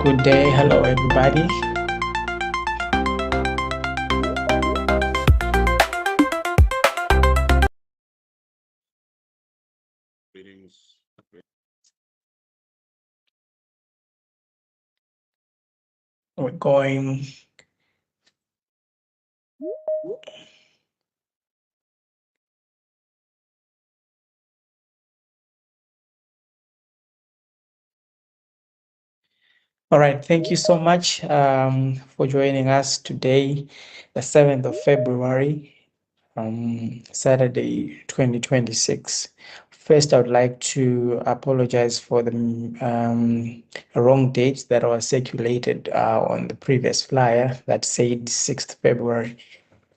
Good day. Hello, everybody. We're going. All right. Thank you so much for joining us today, the 7th of February, Saturday, 2026. First, I would like to apologize for the wrong date that was circulated on the previous flyer that said 6th February.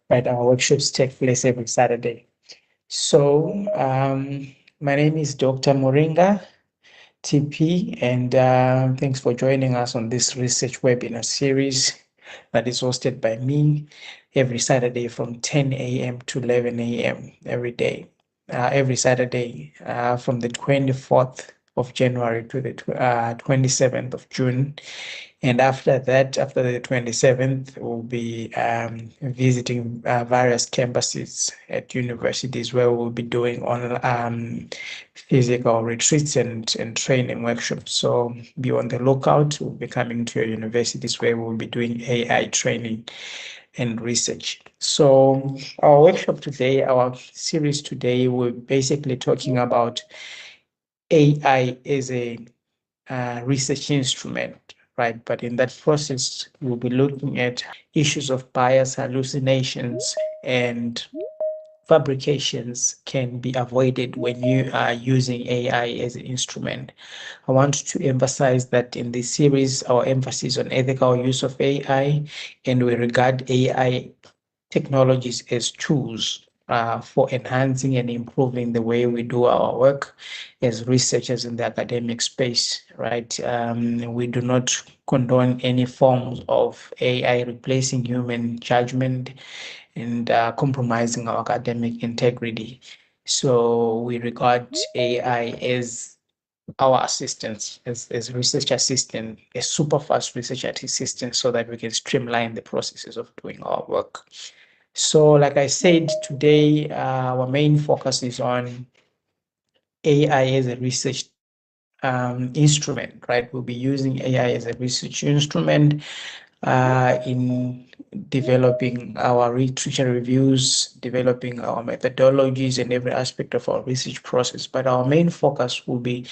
Right, our workshops take place every Saturday. So, my name is Dr. Moringa, TP, and thanks for joining us on this research webinar series that is hosted by me every Saturday from 10 a.m. to 11 a.m. every day, every Saturday from the 24th of January to the 27th of June. And after that, after the 27th, we'll be visiting various campuses at universities where we'll be doing on physical retreats and training workshops. So be on the lookout. We'll be coming to your universities where we'll be doing AI training and research. So our workshop today, our series today, we're basically talking about AI as a research instrument, right? But in that process, we'll be looking at issues of bias, hallucinations, and fabrications can be avoided when you are using AI as an instrument. I want to emphasize that in this series, our emphasis on ethical use of AI, and we regard AI technologies as tools for enhancing and improving the way we do our work as researchers in the academic space, right? We do not condone any forms of AI replacing human judgment and compromising our academic integrity. So we regard AI as our assistants, as research assistant, a super fast research assistant, so that we can streamline the processes of doing our work. So, like I said, today our main focus is on AI as a research instrument, right? We'll be using AI as a research instrument in developing our literature reviews, developing our methodologies, and every aspect of our research process. But our main focus will be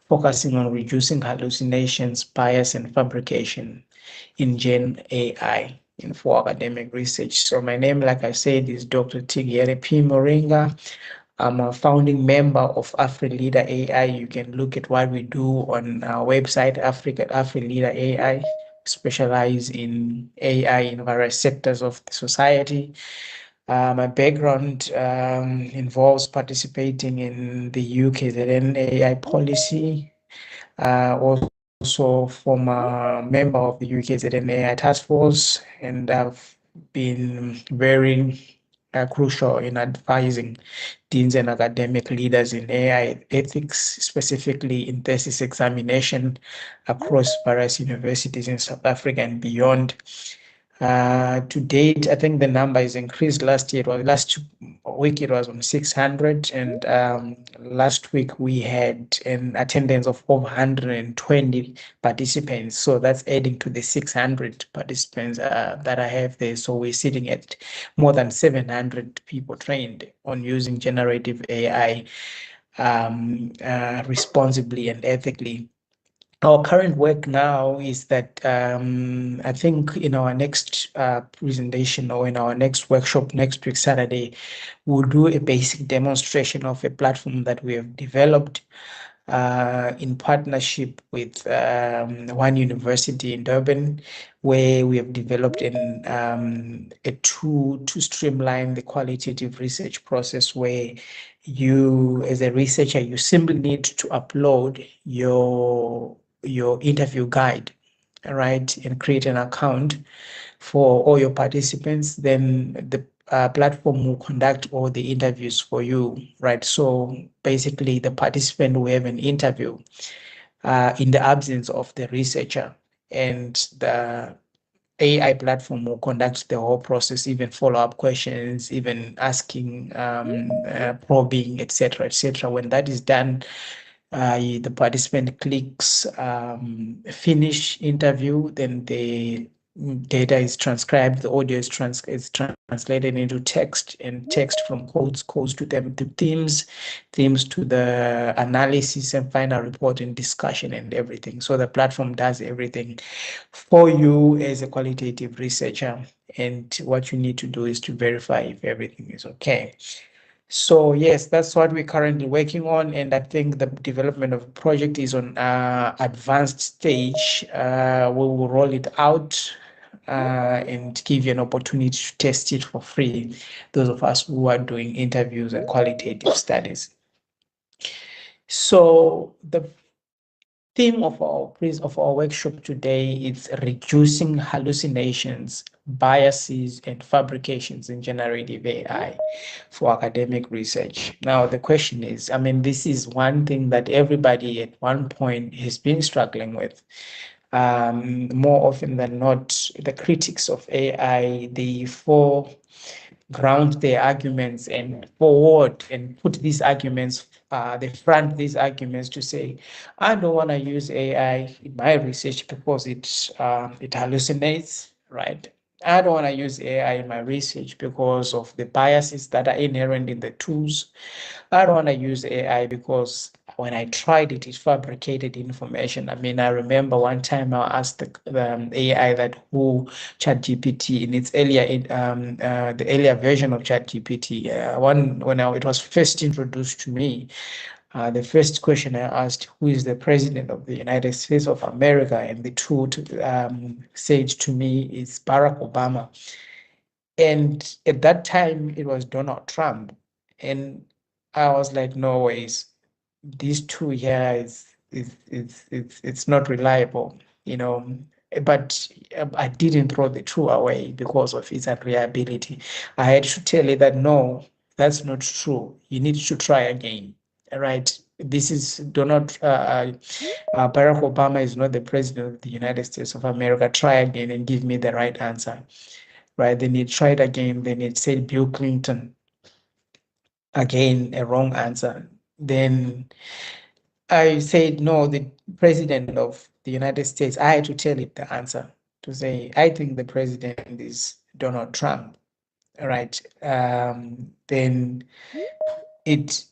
focusing on reducing hallucinations, bias, and fabrication in Gen AI in for academic research. So my name, like I said, is Dr. Tigere P. Moringa. I'm a founding member of AfriLeader AI. You can look at what we do on our website, AfriLeader AI. Specialize in AI in various sectors of the society. My background involves participating in the UKZN AI policy, also former member of the UKZN AI task force, and I've been very crucial in advising deans and academic leaders in AI ethics, specifically in thesis examination across various universities in South Africa and beyond. To date, I think the number is increased. Last week it was on 600, and last week we had an attendance of over 120 participants. So that's adding to the 600 participants that I have there. So we're sitting at more than 700 people trained on using generative AI responsibly and ethically. Our current work now is that I think in our next presentation or in our next workshop next week, Saturday, we'll do a basic demonstration of a platform that we have developed in partnership with one university in Durban, where we have developed a tool to streamline the qualitative research process, where you, as a researcher, you simply need to upload your interview guide, right, and create an account for all your participants. Then the platform will conduct all the interviews for you, right? So basically, the participant will have an interview in the absence of the researcher. and the AI platform will conduct the whole process, even follow-up questions, even asking, probing, etc., etc. When that is done, the participant clicks finish interview, then the data is transcribed, the audio is translated into text, and text from codes to them to themes to the analysis and final report and discussion and everything. So the platform does everything for you as a qualitative researcher. And what you need to do is to verify if everything is okay. So yes, that's what we're currently working on, and I think the development of the project is on advanced stage. We will roll it out and give you an opportunity to test it for free. Those of us who are doing interviews and qualitative studies. So the theme of our workshop today is reducing hallucinations, biases, and fabrications in generative AI for academic research. Now, the question is, I mean, this is one thing that everybody at one point has been struggling with. More often than not, the critics of AI, they ground their arguments and forward and put these arguments, they front these arguments to say, I don't want to use AI in my research because it hallucinates, right? I don't want to use AI in my research because of the biases that are inherent in the tools. I don't want to use AI because when I tried it, it fabricated information. I mean, I remember one time I asked the AI that who ChatGPT in its earlier, the earlier version of ChatGPT, it was first introduced to me, the first question I asked, who is the president of the United States of America? And the tool said to me is Barack Obama. And at that time, it was Donald Trump. And I was like, no ways. These two here it's not reliable, you know. But I didn't throw the tool away because of its unreliability. I had to tell it that no, that's not true. You need to try again. Right? This is Barack Obama is not the president of the United States of America. Try again and give me the right answer. Right? Then it tried again. Then it said Bill Clinton. Again, a wrong answer. Then I said, no, the president of the United States. I had to tell it the answer to say, I think the president is Donald Trump. All right. Then it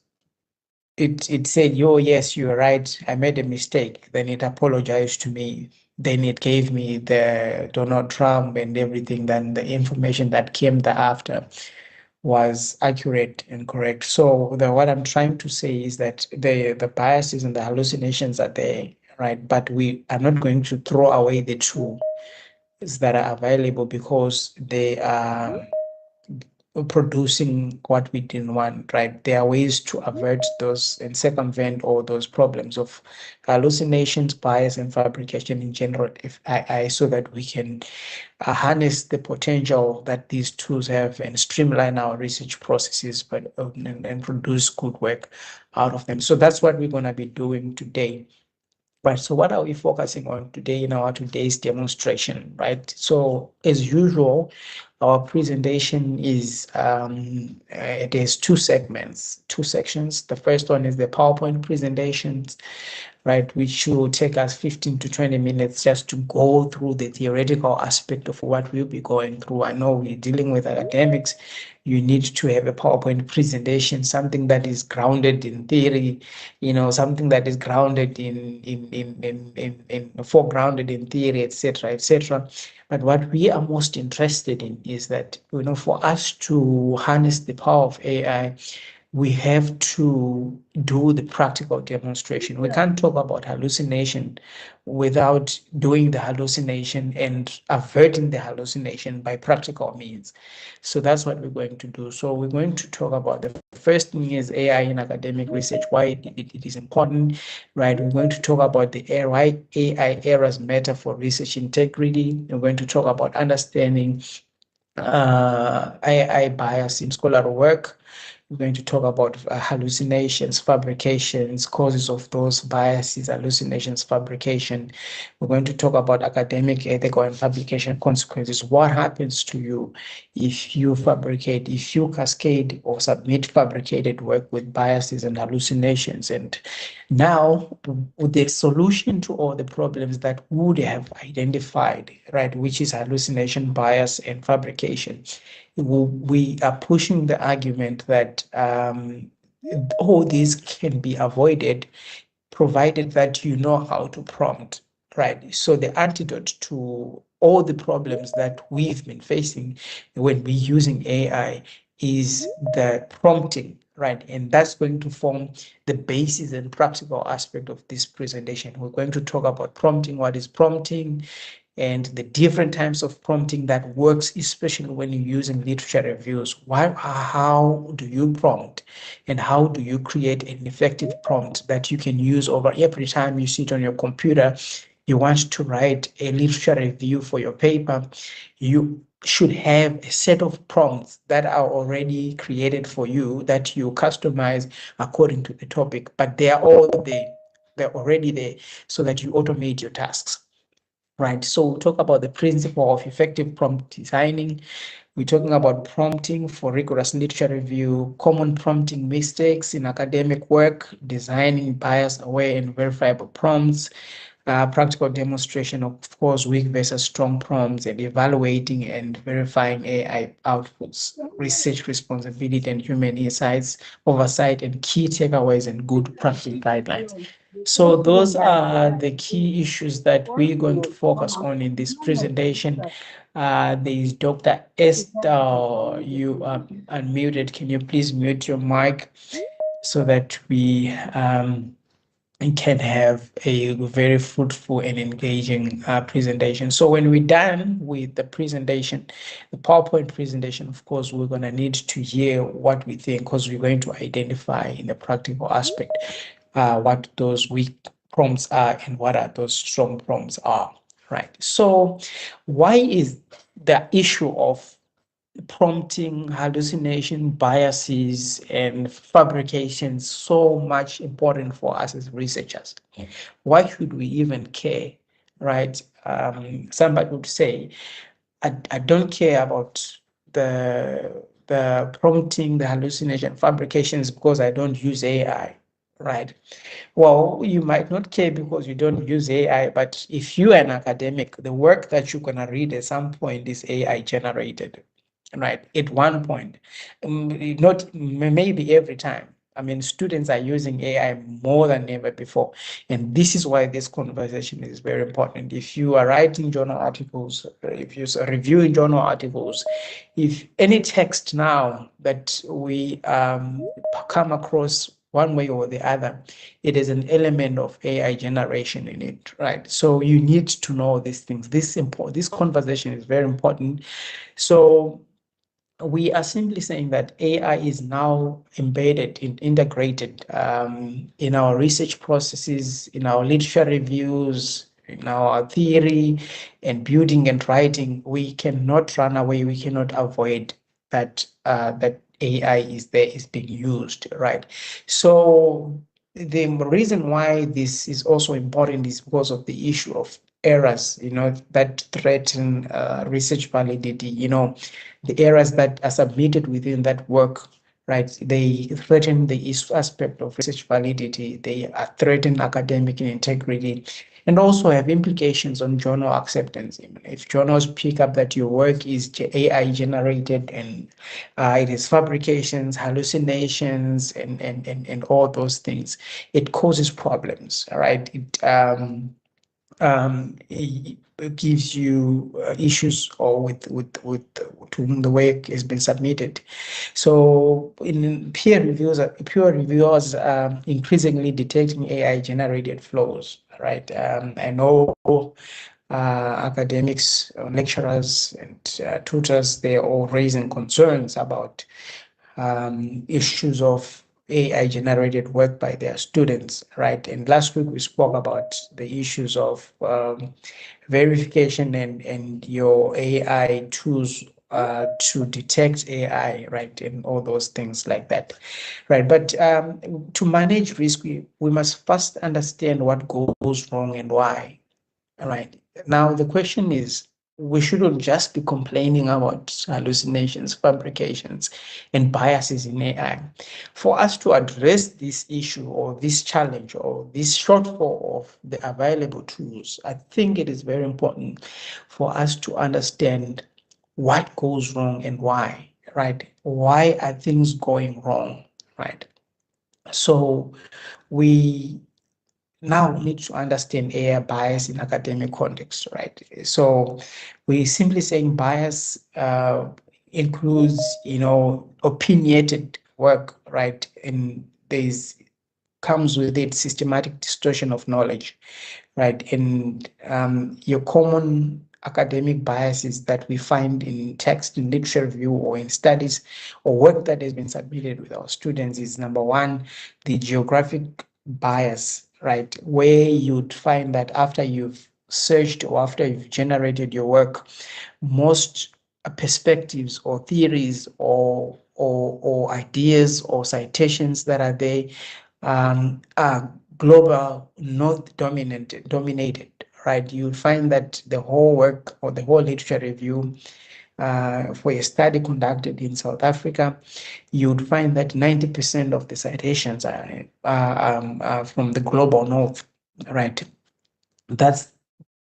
it said, yo, yes, you're right. I made a mistake. Then it apologized to me. Then it gave me the Donald Trump and everything. Then the information that came thereafter was accurate and correct. So what I'm trying to say is that the biases and the hallucinations are there, right? But we are not going to throw away the tools that are available because they are producing what we didn't want, right? There are ways to avert those and circumvent all those problems of hallucinations, bias, and fabrication in general, if I so that we can harness the potential that these tools have and streamline our research processes, but and produce good work out of them. So that's what we're going to be doing today. Right. So what are we focusing on today in our today's demonstration, right? So as usual, our presentation is it has two segments, two sections. The first one is the PowerPoint presentations, right, which will take us 15 to 20 minutes just to go through the theoretical aspect of what we'll be going through. I know we're dealing with academics. You need to have a PowerPoint presentation, something that is grounded in theory, something that is grounded in foregrounded in theory, etc., etc. But what we are most interested in is that, for us to harness the power of AI, we have to do the practical demonstration. We can't talk about hallucination without doing the hallucination and averting the hallucination by practical means. So that's what we're going to do. So we're going to talk about the first thing is AI in academic research, why it is important, right? We're going to talk about why AI errors matter for research integrity. We're going to talk about understanding AI bias in scholarly work. We're going to talk about hallucinations, fabrications, causes of those biases, hallucinations, fabrication. We're going to talk about academic, ethical, and publication consequences. What happens to you if you fabricate, if you cascade or submit fabricated work with biases and hallucinations? And now, the solution to all the problems that would have identified, right, which is hallucination, bias, and fabrication, we are pushing the argument that all these can be avoided provided that you know how to prompt, right? So the antidote to all the problems that we've been facing when we're using AI is the prompting, right? And that's going to form the basis and practical aspect of this presentation. We're going to talk about prompting, what is prompting, and the different types of prompting that works, especially when you're using literature reviews. How do you prompt, and how do you create an effective prompt that you can use over every time you sit on your computer, you want to write a literature review for your paper? You should have a set of prompts that are already created for you that you customize according to the topic, but they are all there. They're already there so that you automate your tasks. Right. So we'll talk about the principle of effective prompt designing. We're talking about prompting for rigorous literature review, common prompting mistakes in academic work, designing bias-aware and verifiable prompts, practical demonstration of course, weak versus strong prompts, and evaluating and verifying AI outputs, research responsibility and human insights, oversight, and key takeaways and good practice guidelines. So those are the key issues that we're going to focus on in this presentation. There is Dr. Esther. You are unmuted. Can you please mute your mic so that we can have a very fruitful and engaging presentation. So when we're done with the presentation, the PowerPoint presentation, of course, we're going to need to hear what we think, because we're going to identify in the practical aspect what those weak prompts are and what are those strong prompts are, right? So why is the issue of prompting, hallucination, biases, and fabrications so much important for us as researchers? Why should we even care, right? Somebody would say, I don't care about the prompting, the hallucination, fabrications because I don't use AI, right? Well, you might not care because you don't use AI, but if you are an academic, the work that you're gonna read at some point is AI generated, right? At one point, not maybe every time. I mean, students are using AI more than ever before. And this is why this conversation is very important. If you are writing journal articles, if you're reviewing journal articles, if any text now that we come across one way or the other, it is an element of AI generation in it, right? So you need to know these things. This conversation is very important. So we are simply saying that AI is now embedded and integrated in our research processes, in our literature reviews, in our theory and building and writing. We cannot run away. We cannot avoid that AI is being used, right? So the reason why this is also important is because of the issue of errors, that threaten research validity. The errors that are submitted within that work, right? They threaten the aspect of research validity. They threaten academic integrity, and also have implications on journal acceptance. If journals pick up that your work is AI generated and it is fabrications, hallucinations, and all those things, it causes problems, right? It gives you issues or with to the work has been submitted. So in peer reviewers are increasingly detecting AI generated flaws, right? I know academics, lecturers, and tutors, they're all raising concerns about issues of AI generated work by their students, right? And last week we spoke about the issues of verification and your AI tools to detect AI, right, and all those things like that, right? But to manage risk, we must first understand what goes wrong and why, right? Now the question is, we shouldn't just be complaining about hallucinations, fabrications, and biases in AI. For us to address this issue or this challenge or this shortfall of the available tools, I think it is very important for us to understand what goes wrong and why, right? Why are things going wrong, right? So we now need to understand AI bias in academic context, right? So we simply saying bias includes, opinionated work, right? And there's comes with it systematic distortion of knowledge, right? And your common academic biases that we find in text, in literature review, or in studies or work that has been submitted with our students is number one, the geographic bias, right? Where you'd find that after you've searched or after you've generated your work, most perspectives or theories or ideas or citations that are there are global north dominated, right? You find that the whole work or the whole literature review for a study conducted in South Africa, you'd find that 90% of the citations are from the global north, right? That's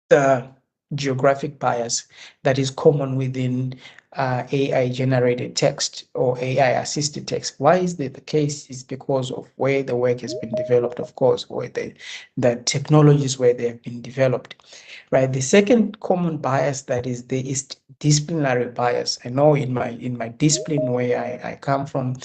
the geographic bias that is common within AI generated text or AI assisted text. Why is that the case? Is because of where the work has been developed, of course, where the technologies where they have been developed, right? The second common bias that is there is disciplinary bias. I know in my discipline where I come from,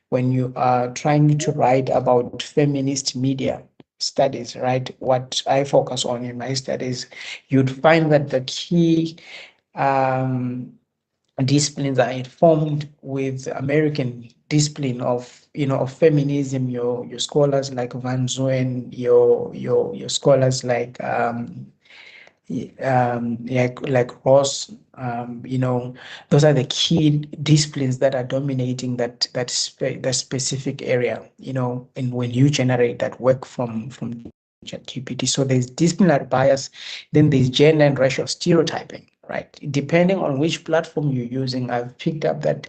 when you are trying to write about feminist media studies, right? What I focus on in my studies, you'd find that the key um, disciplines are informed with American discipline of feminism. Your scholars like Van Zuen, your scholars like Ross, those are the key disciplines that are dominating that specific area, and when you generate that work from ChatGPT. So there's disciplinary bias, then there's gender and racial stereotyping, right? Depending on which platform you're using, I've picked up that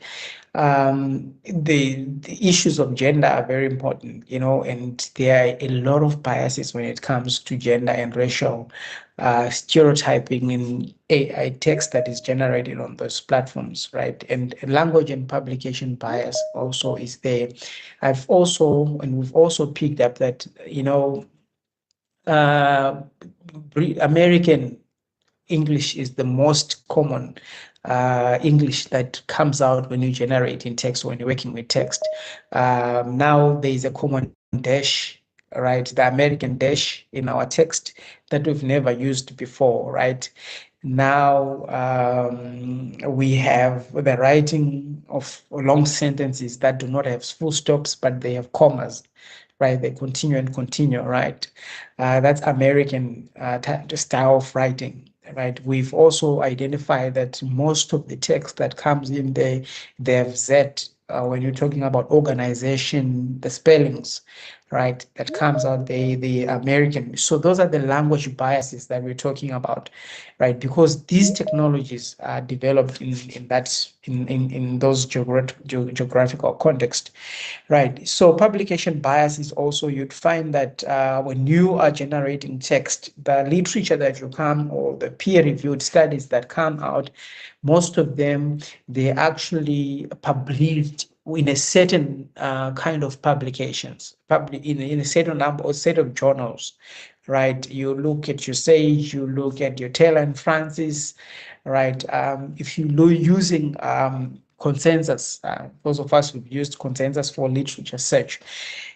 the issues of gender are very important, and there are a lot of biases when it comes to gender and racial stereotyping in AI text that is generated on those platforms, right? And language and publication bias also is there. We've also picked up that, uh, American English is the most common English that comes out when you generate in text, when you're working with text. Now there is a common dash, right? The American dash in our text that we've never used before, right? Now we have the writing of long sentences that do not have full stops, but they have commas, right? They continue and continue, right? That's American style of writing, right? We've also identified that most of the text that comes in there, they have Z. When you're talking about organization, the spellings, right, that comes out the American. So those are the language biases that we're talking about, right? Because these technologies are developed in those geographical context. Right. So publication bias is also, you'd find that when you are generating text, the literature that you come or the peer-reviewed studies that come out, most of them, they actually published in a certain kind of publications, in a certain number or set of journals, right? You look at your Sage, you look at your Taylor and Francis, right? If you look using consensus, those of us who've used consensus for literature search,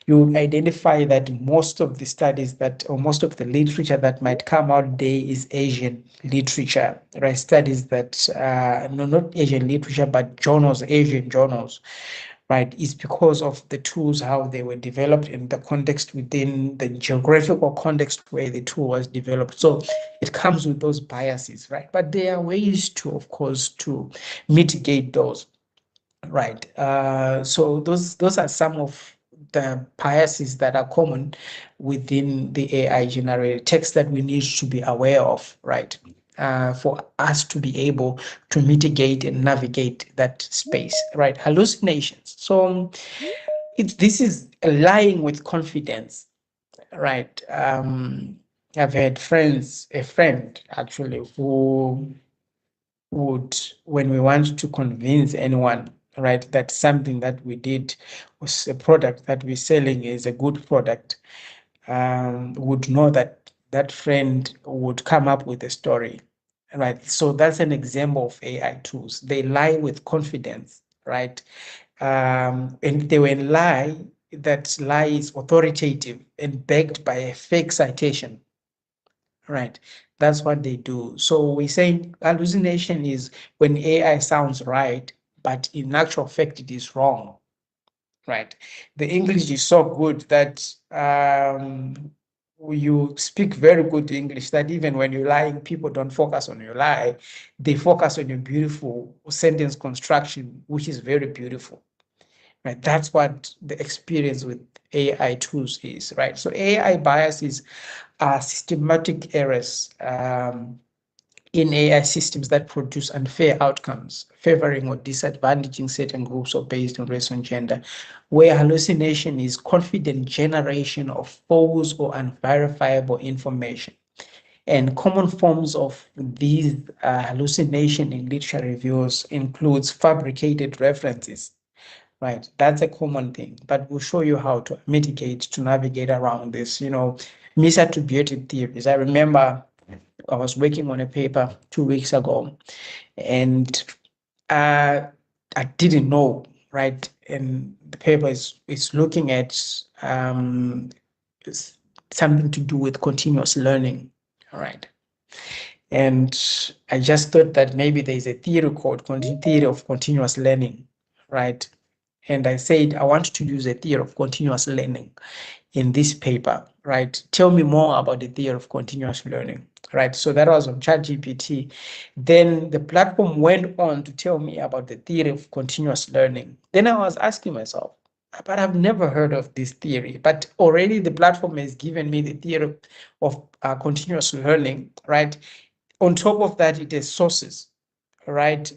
you identify that most of the studies or most of the literature that might come out there is Asian literature, right? Studies that, no, not Asian literature, but journals, Asian journals, right, is because of the tools, how they were developed in the context within the geographical context where the tool was developed. So it comes with those biases, right? But there are ways to, of course, to mitigate those, right? So those are some of the biases that are common within the AI generated text that we need to be aware of, right? For us to be able to mitigate and navigate that space, right? Hallucinations. So this is lying with confidence, right? I've had a friend actually, who would, when we want to convince anyone, right, that something that we did was a product that we're selling is a good product, would know that that friend would come up with a story, right? So that's an example of AI tools. They lie with confidence, right? And they will lie, that lie is authoritative and backed by a fake citation, right? That's what they do. So we're saying hallucination is when AI sounds right, but in actual fact, it is wrong, right? The English is so good that you speak very good English that even when you're lying, people don't focus on your lie. They focus on your beautiful sentence construction, which is very beautiful, right? That's what the experience with AI tools is, right? So AI biases are systematic errors in AI systems that produce unfair outcomes, favoring or disadvantaging certain groups or based on race and gender, where hallucination is confident generation of false or unverifiable information. And common forms of these hallucination in literature reviews includes fabricated references, right? That's a common thing, but we'll show you how to mitigate, to navigate around this, misattributed theories. I remember I was working on a paper 2 weeks ago, and I didn't know, right? And the paper is looking at something to do with continuous learning, all right? And I just thought that maybe there's a theory called theory of continuous learning, right? And I said, I want to use a theory of continuous learning in this paper, right? Tell me more about the theory of continuous learning, right? So that was on ChatGPT. Then the platform went on to tell me about the theory of continuous learning. Then I was asking myself, but I've never heard of this theory. But already the platform has given me the theory of continuous learning, right? On top of that, it has sources, right?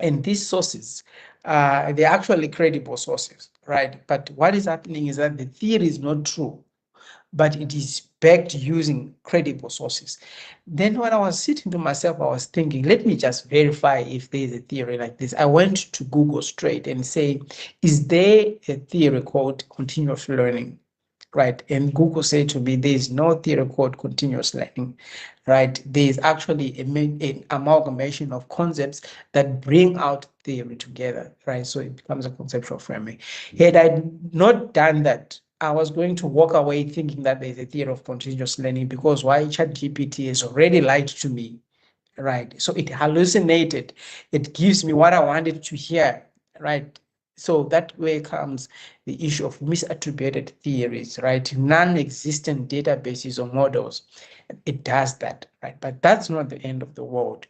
And these sources, they're actually credible sources, right? But what is happening is that the theory is not true, but it is backed using credible sources. Then when I was sitting to myself, I was thinking, let me just verify if there's a theory like this. I went to Google straight and say, is there a theory called continuous learning? Right. And Google said to me, there is no theory called continuous learning, right? There is actually an amalgamation of concepts that bring out theory together, right? So it becomes a conceptual framing. Had I not done that, I was going to walk away thinking that there's a theory of continuous learning, because why ChatGPT has already lied to me, right? So it hallucinated. It gives me what I wanted to hear, right? So that way comes the issue of misattributed theories, right? Non-existent databases or models. It does that, right? But that's not the end of the world.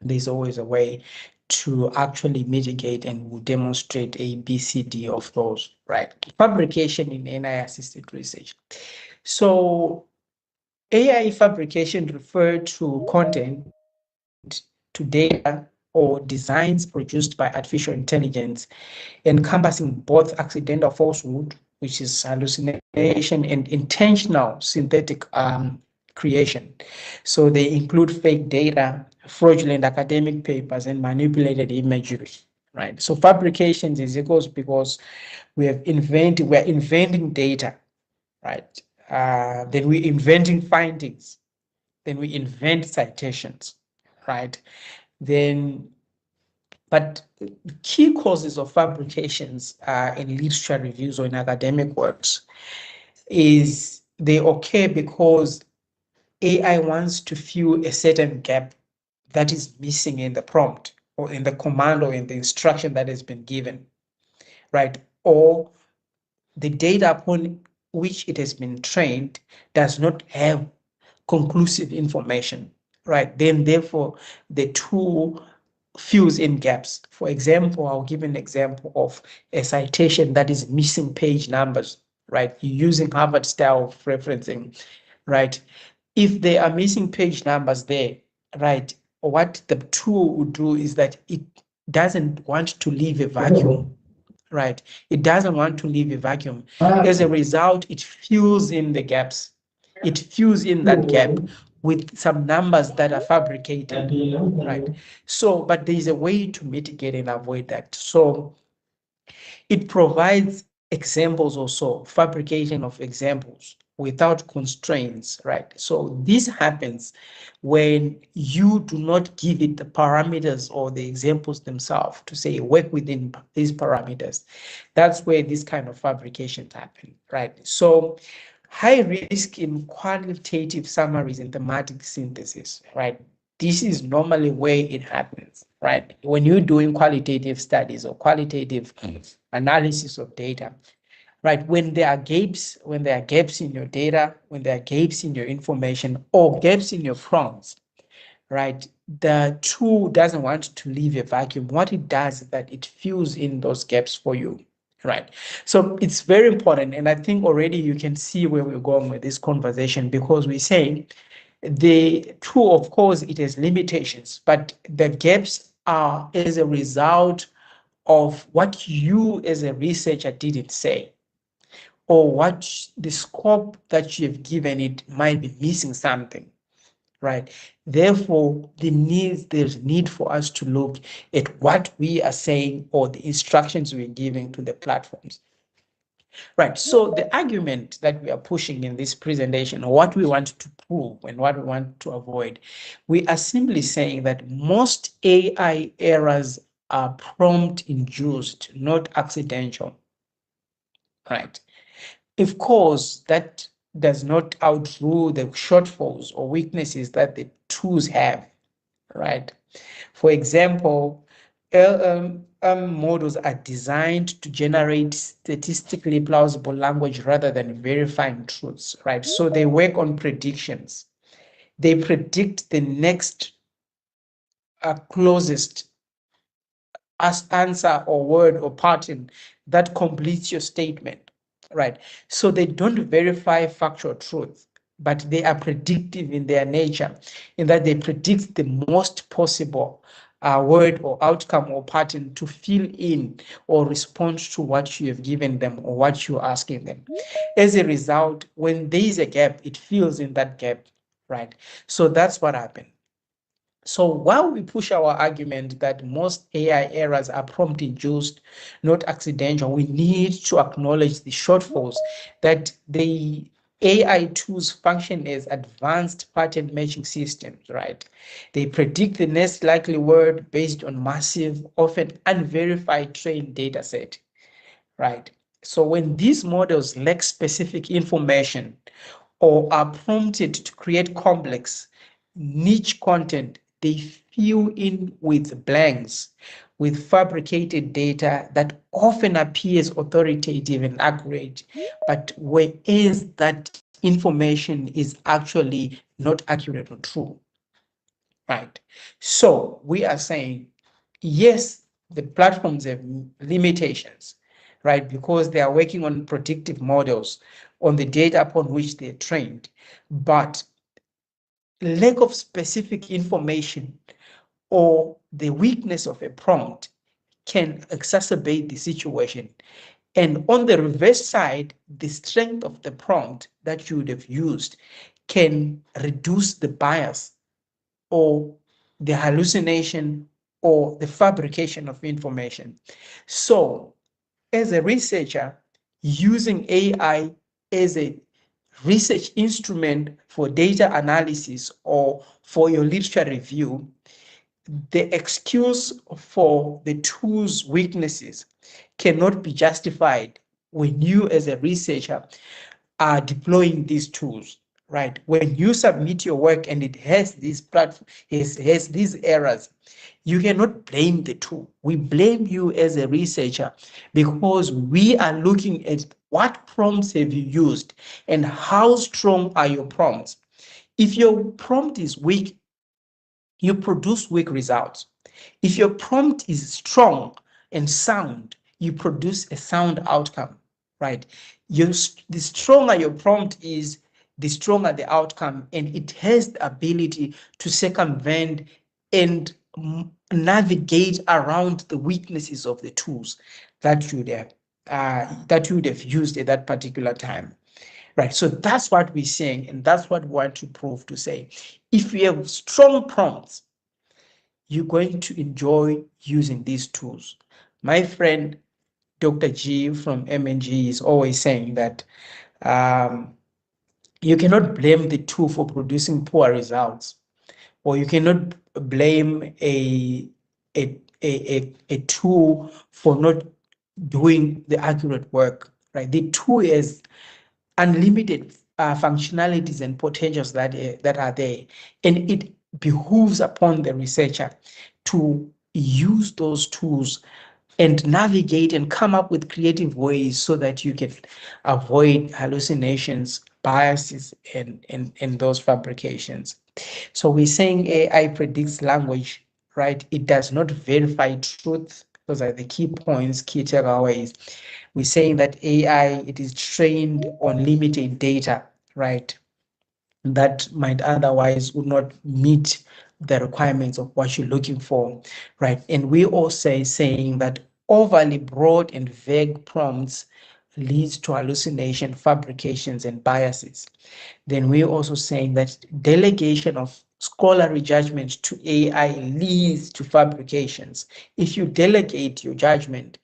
There's always a way to actually mitigate, and will demonstrate a BCD of those, right? Fabrication in AI-assisted research. So AI fabrication refer to content, to data or designs produced by artificial intelligence, encompassing both accidental falsehood, which is hallucination, and intentional synthetic creation. So they include fake data, fraudulent academic papers, and manipulated imagery, right? So fabrications is equals because we're inventing data, right? Then we're inventing findings, then we invent citations, right? Then, but key causes of fabrications in literature reviews or in academic works is they occur because AI wants to fill a certain gap that is missing in the prompt or in the command or in the instruction that has been given. right? Or the data upon which it has been trained does not have conclusive information, right? Then therefore the tool fills in gaps. For example, I'll give an example of a citation that is missing page numbers, right? You're using Harvard style of referencing, right? If there are missing page numbers there, right, what the tool would do is that it doesn't want to leave a vacuum, right? It doesn't want to leave a vacuum. As a result, it fills in the gaps. It fills in that gap with some numbers that are fabricated, right? So, but there's a way to mitigate and avoid that. So it provides examples also, fabrication of examples without constraints, right? So this happens when you do not give it the parameters or the examples themselves to say work within these parameters. That's where this kind of fabrications happen, right? So high risk in qualitative summaries and thematic synthesis, right? This is normally where it happens, right? When you're doing qualitative studies or qualitative analysis of data, right? When there are gaps in your data, when there are gaps in your information or gaps in your prompts, right? The tool doesn't want to leave a vacuum. What it does is that it fills in those gaps for you, right? So it's very important. And I think already you can see where we're going with this conversation, because we're saying the tool, of course, it has limitations, but the gaps are as a result of what you as a researcher didn't say, or what the scope that you've given it might be missing something, right? Therefore, there's need for us to look at what we are saying or the instructions we're giving to the platforms. Right. So the argument that we are pushing in this presentation, or what we want to prove and what we want to avoid, we are simply saying that most AI errors are prompt induced, not accidental. Right. Of course, that does not outrule the shortfalls or weaknesses that the tools have. Right. For example, LLM models are designed to generate statistically plausible language rather than verifying truths, right? So they work on predictions. They predict the next closest as answer or word or pattern that completes your statement, right? So they don't verify factual truth, but they are predictive in their nature, in that they predict the most possible word or outcome or pattern to fill in or respond to what you have given them or what you're asking them. As a result, when there is a gap, it fills in that gap, right? So that's what happened. So while we push our argument that most AI errors are prompt induced, not accidental, we need to acknowledge the shortfalls that the AI tools function as advanced pattern matching systems, right? They predict the next likely word based on massive, often unverified trained data set, right? So when these models lack specific information or are prompted to create complex niche content, they fill in with blanks, with fabricated data that often appears authoritative and accurate, but whereas that information is actually not accurate or true, right? So we are saying, yes, the platforms have limitations, right? Because they are working on predictive models on the data upon which they're trained, but lack of specific information or the weakness of a prompt can exacerbate the situation. And on the reverse side, the strength of the prompt that you would have used can reduce the bias or the hallucination or the fabrication of information. So, as a researcher, using AI as a research instrument for data analysis or for your literature review, the excuse for the tool's weaknesses cannot be justified when you, as a researcher, are deploying these tools, right? When you submit your work and it has these has these errors, you cannot blame the tool. We blame you as a researcher because we are looking at what prompts have you used and how strong are your prompts. If your prompt is weak, you produce weak results. If your prompt is strong and sound, you produce a sound outcome, right? The stronger your prompt is, the stronger the outcome, and it has the ability to circumvent and navigate around the weaknesses of the tools that you would have used at that particular time. Right. So that's what we're saying, and that's what we want to prove to say. If you have strong prompts, you're going to enjoy using these tools. My friend Dr. G from MNG is always saying that um, you cannot blame the tool for producing poor results, or you cannot blame a tool for not doing the accurate work. Right, the tool is unlimited functionalities and potentials that are there, and it behooves upon the researcher to use those tools and navigate and come up with creative ways so that you can avoid hallucinations, biases, and those fabrications. So we're saying AI predicts language, right? It does not verify truth. Those are the key points, key takeaways. We're saying that AI, it is trained on limited data, right? That might otherwise would not meet the requirements of what you're looking for, right? And we also saying that overly broad and vague prompts leads to hallucination, fabrications, and biases. Then we're also saying that delegation of scholarly judgment to AI leads to fabrications. If you delegate your judgment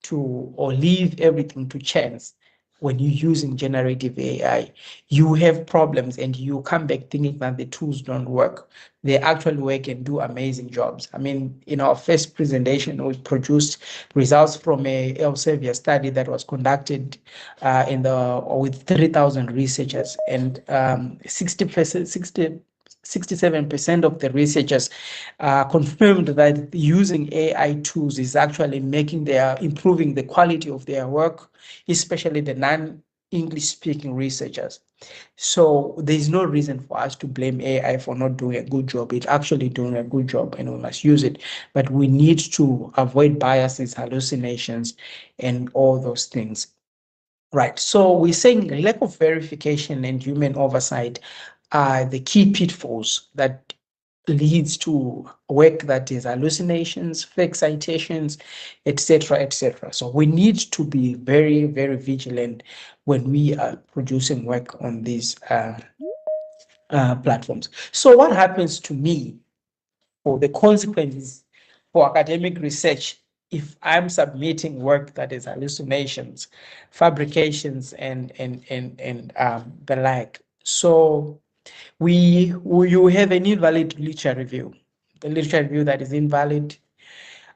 to or leave everything to chance when you're using generative AI, you have problems and you come back thinking that the tools don't work. They actually work and do amazing jobs. I mean, in our first presentation, we produced results from a Elsevier study that was conducted with 3,000 researchers, and 60%, 67% of the researchers confirmed that using AI tools is actually improving the quality of their work, especially the non-English speaking researchers. So there's no reason for us to blame AI for not doing a good job. It's actually doing a good job and we must use it. But we need to avoid biases, hallucinations, and all those things. Right. So we're saying lack of verification and human oversight are the key pitfalls that leads to work that is hallucinations, fake citations, etc., etc. So we need to be very, very vigilant when we are producing work on these platforms. So what happens to me, or the consequences for academic research, if I'm submitting work that is hallucinations, fabrications, and the like? So you have an invalid literature review. The literature review that is invalid.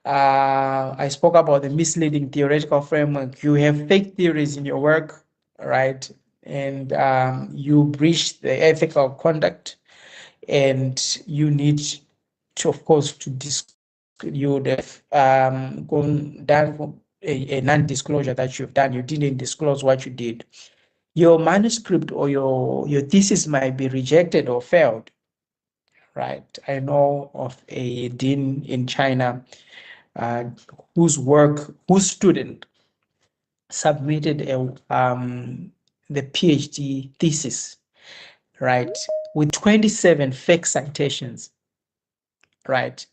I spoke about the misleading theoretical framework. You have fake theories in your work, right? And you breach the ethical conduct, and you need to, of course, you would have gone down for a non-disclosure that you've done. You didn't disclose what you did. Your manuscript or your thesis might be rejected or failed, right? I know of a dean in China uh, whose student submitted the PhD thesis, right, with 27 fake citations, right?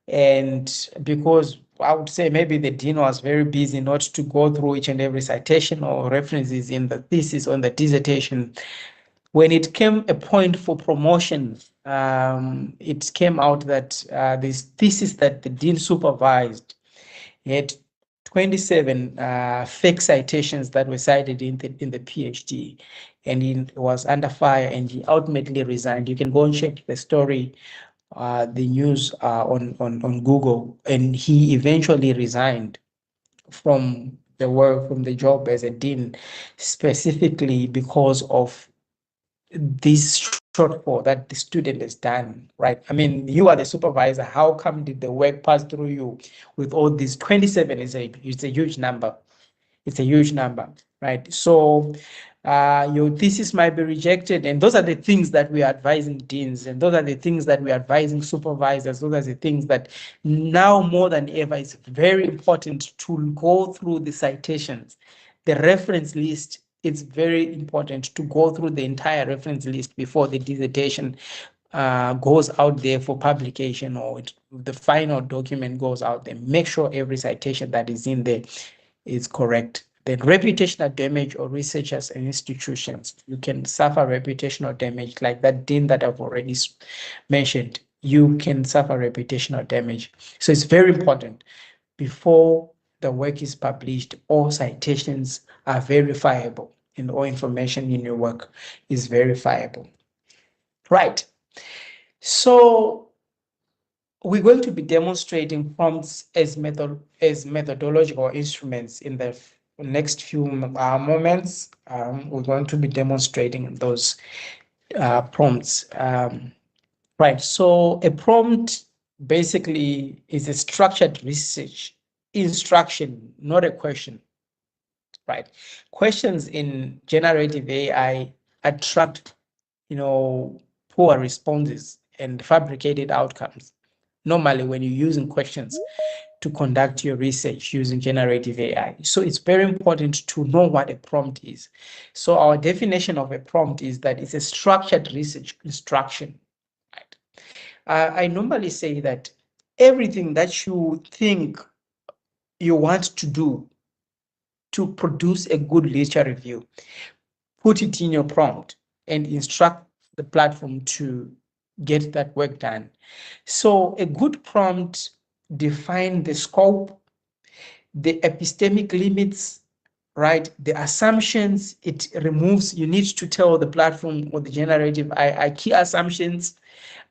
And because I would say maybe the dean was very busy not to go through each and every citation or references in the thesis on the dissertation, when it came a point for promotion, it came out that this thesis that the dean supervised had 27 fake citations that were cited in the PhD, and he was under fire, and he ultimately resigned. You can go and check the story, the news on Google, and he eventually resigned from the job as a dean, specifically because of this shortfall that the student has done, right? I mean, you are the supervisor. How come did the work pass through you with all these? 27 is a huge number. It's a huge number, right? So your thesis might be rejected, and those are the things that we are advising deans, and those are the things that we are advising supervisors. Those are the things that now more than ever is very important to go through the citations, the reference list. It's very important to go through the entire reference list before the dissertation goes out there for publication, or the final document goes out there. Make sure every citation that is in there is correct. Then reputational damage or researchers and institutions. You can suffer reputational damage, like that dean that I've already mentioned. You can suffer reputational damage. So it's very important before the work is published, all citations are verifiable and all information in your work is verifiable. Right. So we're going to be demonstrating prompts as methodological instruments in the next few moments. We're going to be demonstrating those prompts. Right. So a prompt basically is a structured research instruction, not a question. Right. Questions in generative AI attract, poor responses and fabricated outcomes. Normally, when you're using questions to conduct your research using generative AI. So it's very important to know what a prompt is. So our definition of a prompt is that it's a structured research instruction. Right? I normally say that everything that you think you want to do to produce a good literature review, put it in your prompt and instruct the platform to get that work done. So a good prompt defines the scope, the epistemic limits, right? The assumptions it removes. You need to tell the platform or the generative AI key assumptions,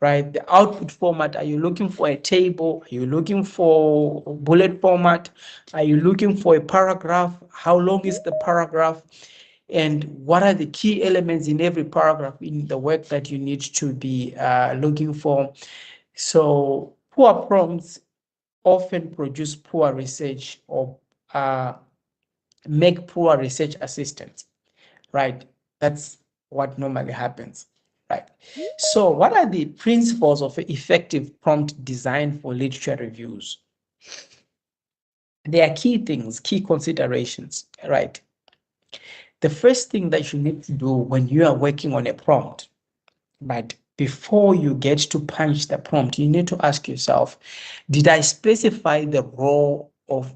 right? The output format. Are you looking for a table? Are you looking for a bullet format? Are you looking for a paragraph? How long is the paragraph? And what are the key elements in every paragraph in the work that you need to be looking for? So poor prompts often produce poor research or make poor research assistants, right? That's what normally happens, right? So what are the principles of effective prompt design for literature reviews? There are key things, key considerations, right? The first thing that you need to do when you are working on a prompt, but before you get to punch the prompt, you need to ask yourself, did I specify the role of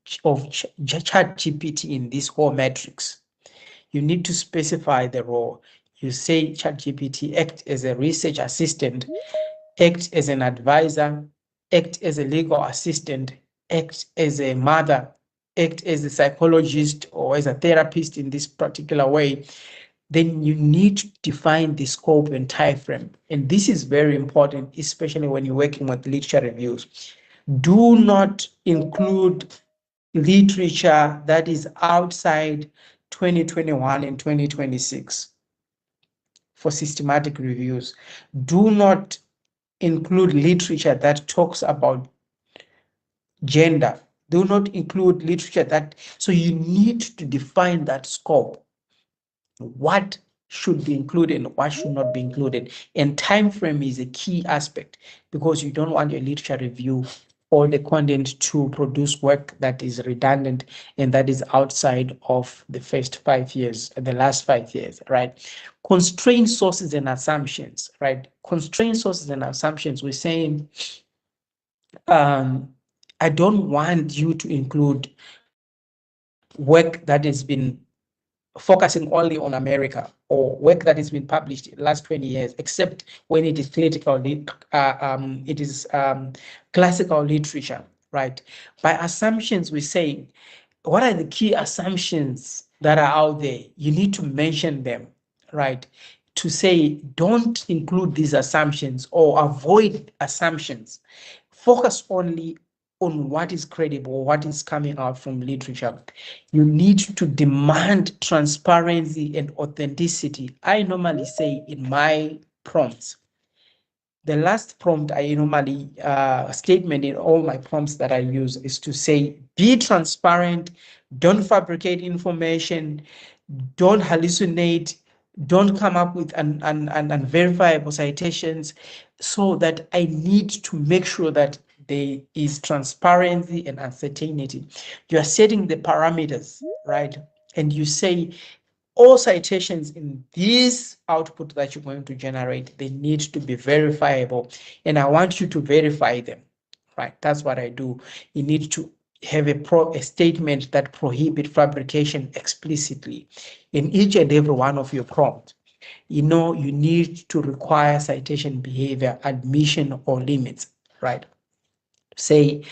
ChatGPT in this whole matrix? You need to specify the role. You say ChatGPT act as a research assistant, act as an advisor, act as a legal assistant, act as a mother, act as a psychologist or as a therapist in this particular way. Then you need to define the scope and time frame. And this is very important, especially when you're working with literature reviews. Do not include literature that is outside 2021 and 2026 for systematic reviews. Do not include literature that talks about gender. Do not include literature that, so you need to define that scope. What should be included and what should not be included. And time frame is a key aspect because you don't want your literature review or the content to produce work that is redundant and that is outside of the first 5 years, the last 5 years, right? Constrained sources and assumptions, right? Constrained sources and assumptions, we're saying, I don't want you to include work that has been focusing only on America or work that has been published in the last 20 years, except when it is classical literature, right? By assumptions, we're saying, what are the key assumptions that are out there? You need to mention them, right? To say, don't include these assumptions or avoid assumptions. Focus only on what is credible, what is coming out from literature. You need to demand transparency and authenticity. I normally say in my prompts, the last prompt I normally statement in all my prompts that I use is to say, be transparent, don't fabricate information, don't hallucinate, don't come up with unverifiable citations, so that I need to make sure that there is transparency and uncertainty. You are setting the parameters, right? And you say, all citations in this output that you're going to generate, they need to be verifiable, and I want you to verify them, right? That's what I do. You need to have a statement that prohibit fabrication explicitly in each and every one of your prompts. You need to require citation behavior, admission, or limits, right? Say,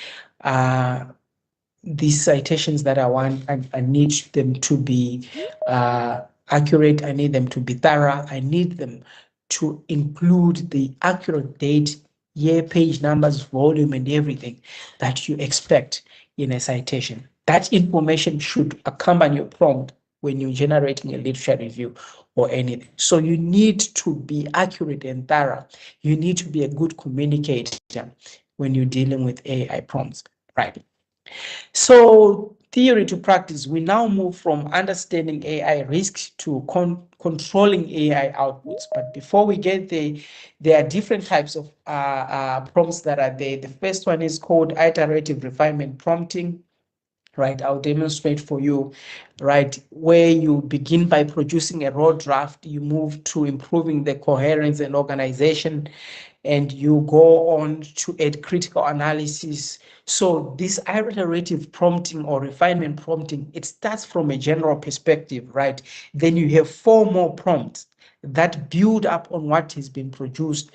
these citations that I want, I need them to be accurate. I need them to be thorough. I need them to include the accurate date, year, page numbers, volume, and everything that you expect in a citation. That information should accompany your prompt when you're generating a literature review or anything. So you need to be accurate and thorough. You need to be a good communicator when you're dealing with AI prompts, right? So theory to practice, we now move from understanding AI risks to controlling AI outputs. But before we get there are different types of prompts that are there. The first one is called iterative refinement prompting. Right, I'll demonstrate for you, right, where you begin by producing a raw draft, you move to improving the coherence and organization, and you go on to add critical analysis. So this iterative prompting or refinement prompting, it starts from a general perspective, right? Then you have 4 more prompts that build up on what has been produced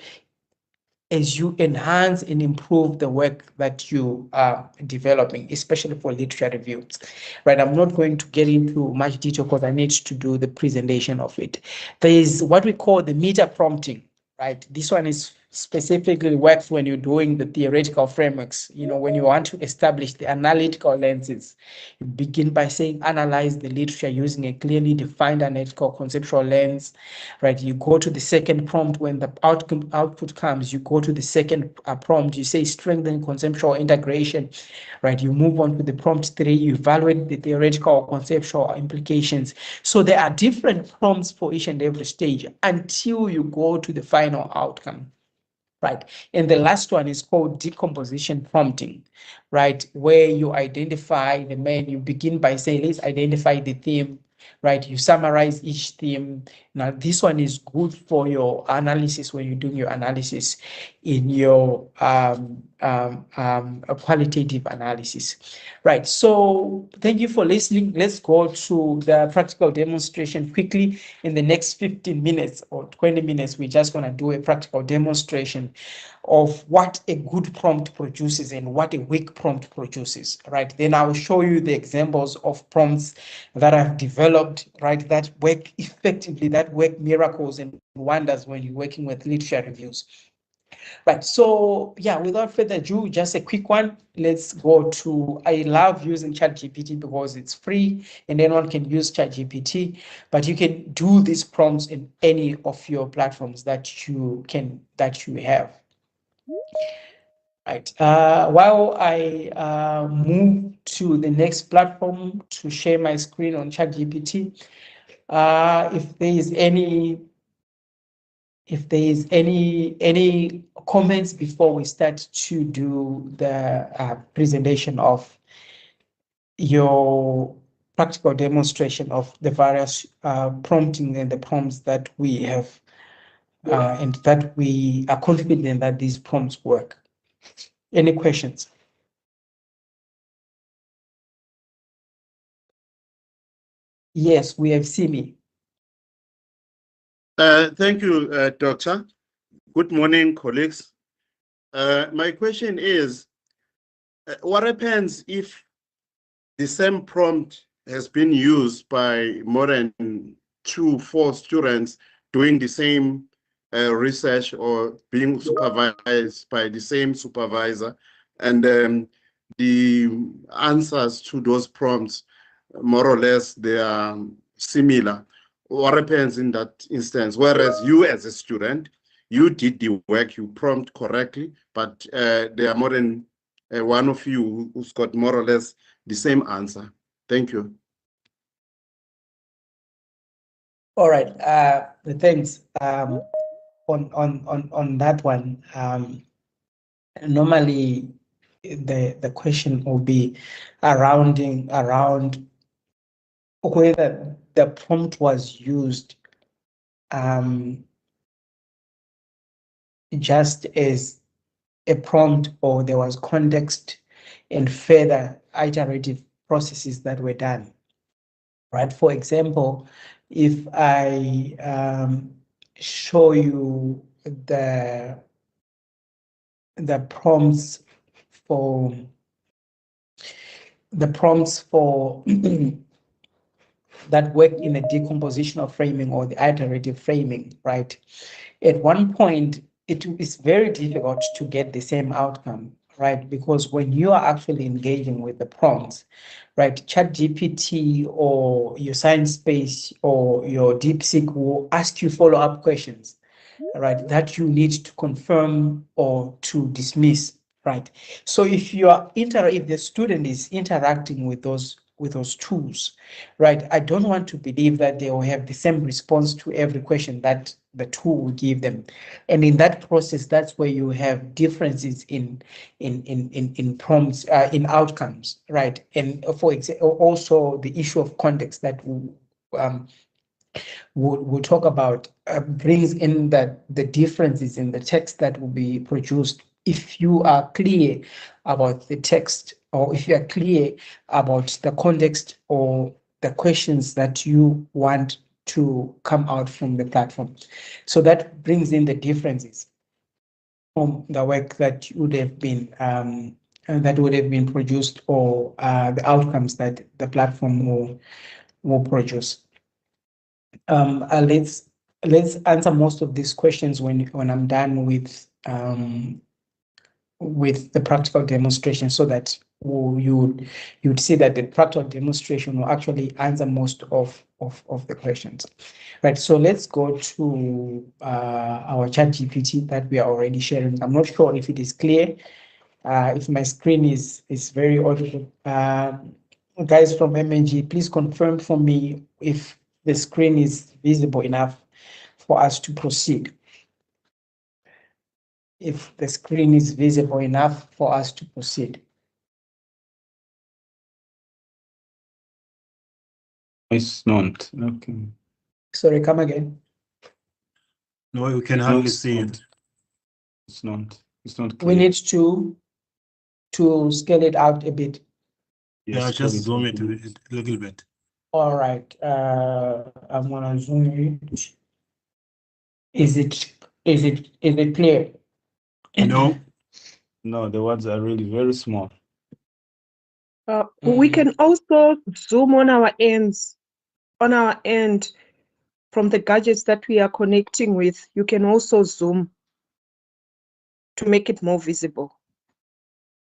as you enhance and improve the work that you are developing, especially for literature reviews, right? I'm not going to get into much detail because I need to do the presentation of it. There is what we call the meta prompting, right? This one is specifically works when you're doing the theoretical frameworks. When you want to establish the analytical lenses, you begin by saying, analyze the literature using a clearly defined analytical conceptual lens, right? You go to the second prompt. When the output comes, you go to the second prompt. You say, strengthen conceptual integration, right? You move on to the prompt 3. You evaluate the theoretical or conceptual implications. So there are different prompts for each and every stage until you go to the final outcome. Right. And the last one is called decomposition prompting, right? Where you identify the main, you begin by saying, let's identify the theme, right? You summarize each theme. Now, this one is good for your analysis when you're doing your analysis in your qualitative analysis, right? So thank you for listening. Let's go to the practical demonstration quickly. In the next 15 minutes or 20 minutes, we're just going to do a practical demonstration of what a good prompt produces and what a weak prompt produces, right? Then I will show you the examples of prompts that I've developed, right, that work effectively, that work miracles and wonders when you're working with literature reviews. Right, so yeah, without further ado, just a quick one. Let's go to, I love using ChatGPT because it's free and anyone can use ChatGPT, but you can do these prompts in any of your platforms that you have. Right, while I move to the next platform to share my screen on ChatGPT, if there is any comments before we start to do the presentation of your practical demonstration of the various prompting and the prompts that we have, and that we are confident that these prompts work. Any questions? Yes, we have Simi. Thank you, Doctor. Good morning, colleagues. My question is, what happens if the same prompt has been used by more than 2-4 students doing the same research or being supervised by the same supervisor, and the answers to those prompts, more or less, they are similar. What happens in that instance? Whereas you, as a student, you did the work, you prompt correctly, but there are more than one of you who's got more or less the same answer. Thank you. All right. Thanks. On that one, normally the question will be around whether the prompt was used just as a prompt, or there was context and further iterative processes that were done. Right. For example, if I show you the prompts for that work in the decompositional framing or the iterative framing, right? At one point, it is very difficult to get the same outcome, right? Because when you are actually engaging with the prompts, right, ChatGPT or your ScienceSpace or your DeepSeek will ask you follow-up questions, right, that you need to confirm or to dismiss, right? So if if the student is interacting with those tools, right, I don't want to believe that they will have the same response to every question that the tool will give them. And in that process, that's where you have differences in prompts, in outcomes, right? And for example, also the issue of context that we'll talk about brings in that the differences in the text that will be produced. If you are clear about the text, or if you are clear about the context or the questions that you want to come out from the platform. So that brings in the differences from the work that would have been produced, or the outcomes that the platform will produce. Let's answer most of these questions when I'm done with the practical demonstration, so that you'd see that the practical demonstration will actually answer most of the questions. Right, so let's go to our chat GPT that we are already sharing. I'm not sure if it is clear, if my screen is very audible. Guys from MNG, please confirm for me if the screen is visible enough for us to proceed. If the screen is visible enough for us to proceed. It's not. Okay. Sorry, come again. No, we can hardly see it. It's not. It's not clear. We need to scale it out a bit. Yes, Yeah, just scale zoom it it a little bit. All right. I'm gonna zoom it. Is it clear? No. No, the words are really very small. We can also zoom on our ends, from the gadgets that we are connecting with. You can also zoom to make it more visible.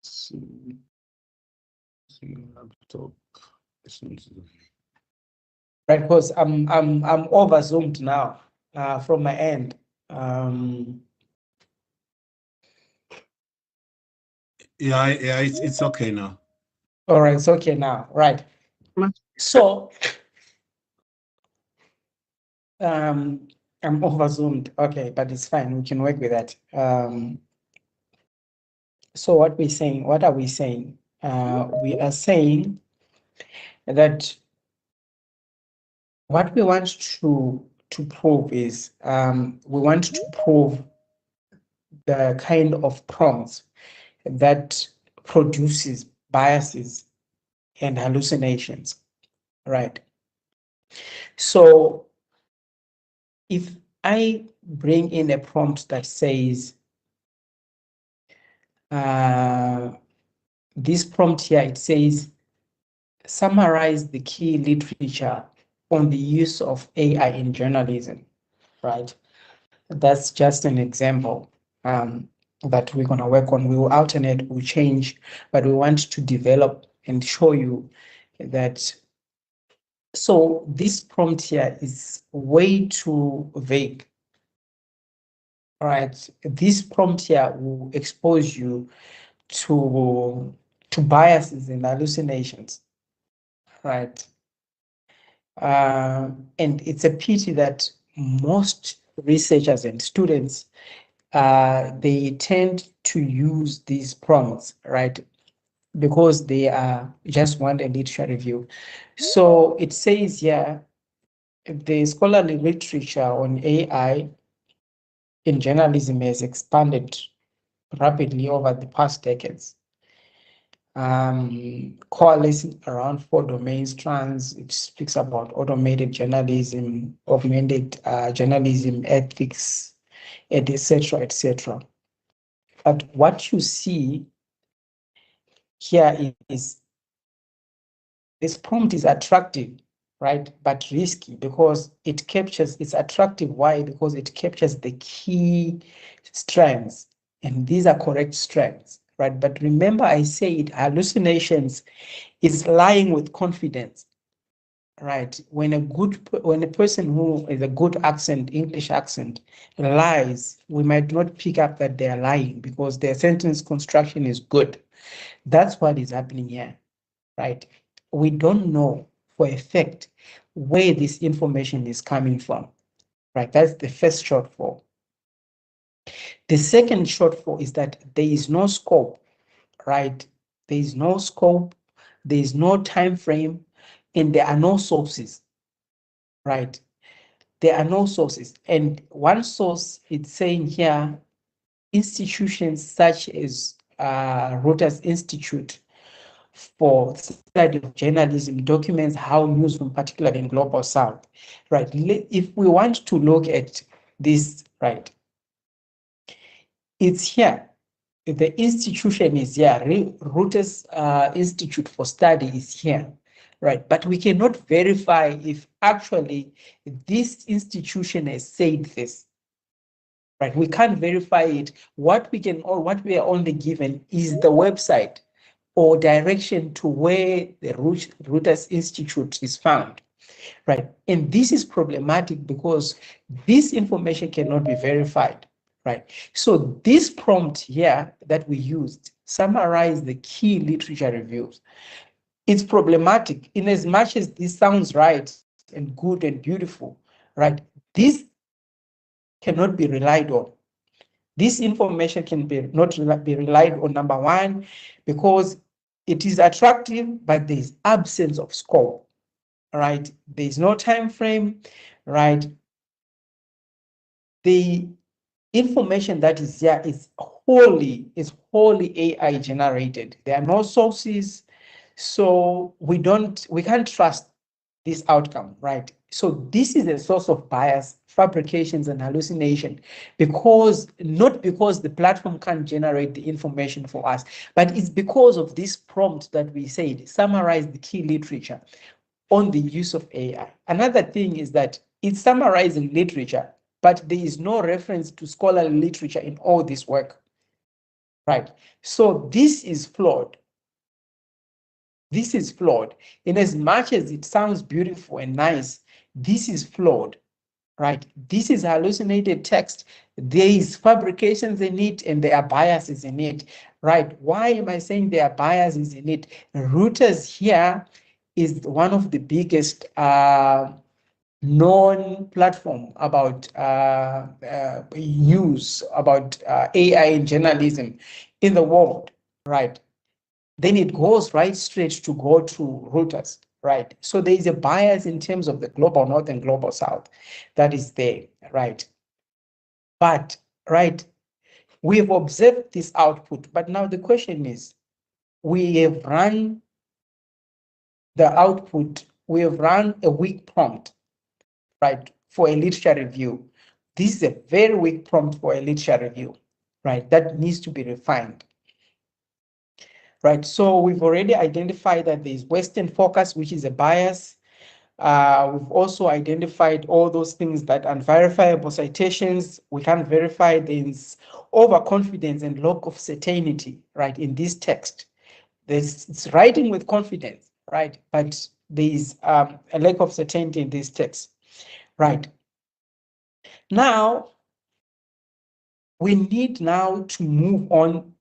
See laptop. Right, because I'm over zoomed now from my end. Yeah, it's okay now. All right, it's okay now. Right. So I'm over zoomed. Okay, but it's fine. We can work with that. So what are we saying? We are saying that what we want to prove is we want to prove the kind of prompts that produces biases and hallucinations, right? So if I bring in a prompt that says, this prompt here, it says, summarize the key literature on the use of AI in journalism, right? That's just an example. that we're going to work on. We will alternate, we'll change, but we want to develop and show you that. So this prompt here is way too vague. All right, this prompt here will expose you to biases and hallucinations, right? And it's a pity that most researchers and students they tend to use these prompts, right? Because they just want a literature review. So it says here, the scholarly literature on AI in journalism has expanded rapidly over the past decades, coalescing around 4 domain strands. It speaks about automated journalism, augmented journalism, ethics, etc., etc. But what you see here is this prompt is attractive, right? But risky because it captures, it's attractive. Why? Because it captures the key strands, and these are correct strands, right? But remember, I said hallucinations is lying with confidence, right? When a person who is a good accent, English accent, lies, we might not pick up that they are lying because their sentence construction is good. That's what is happening here, right? We don't know for a fact where this information is coming from, right? That's the first shortfall. The second shortfall is that there is no scope, right? There is no scope, there is no time frame, and there are no sources, right? There are no sources. And one source, it's saying here, institutions such as Reuters Institute for Study of Journalism documents how newsroom, particularly in Global South, right? If we want to look at this, right, it's here. The institution is here. Reuters Institute for Study is here, right? But we cannot verify if actually this institution has said this, right? We can't verify it. What we can, or what we are only given is the website or direction to where the Reuters Institute is found, right? And this is problematic because this information cannot be verified, right? So this prompt here that we used summarize the key literature reviews. It's problematic in as much as this sounds right and good and beautiful, right? This cannot be relied on. This information can not be relied on, number one, because it is attractive, but there is absence of scope, right? There is no time frame, right? The information that is here is wholly AI generated. There are no sources, so we can't trust this outcome, right? So this is a source of bias, fabrications, and hallucination, not because the platform can't generate the information for us, but it's because of this prompt that we said, summarize the key literature on the use of AI. Another thing is that it's summarizing literature, but there is no reference to scholarly literature in all this work, right? So this is flawed. This is flawed. In as much as it sounds beautiful and nice, this is flawed, right? This is hallucinated text. There is fabrications in it and there are biases in it, right? Why am I saying there are biases in it? Reuters here is one of the biggest known platform about news, about AI in journalism in the world, right? Then it goes right straight to go to Reuters, right? So there is a bias in terms of the global north and global south that is there, right? But, right, we've observed this output, but now the question is, we have run the output, we have run a weak prompt, right, for a literature review. This is a very weak prompt for a literature review, right? That needs to be refined. Right, so we've already identified that there's Western focus, which is a bias. We've also identified all those things that unverifiable citations, we can't verify. There's overconfidence and lack of certainty, right, in this text. It's writing with confidence, right, but there's a lack of certainty in this text, right. Now, we need now to move on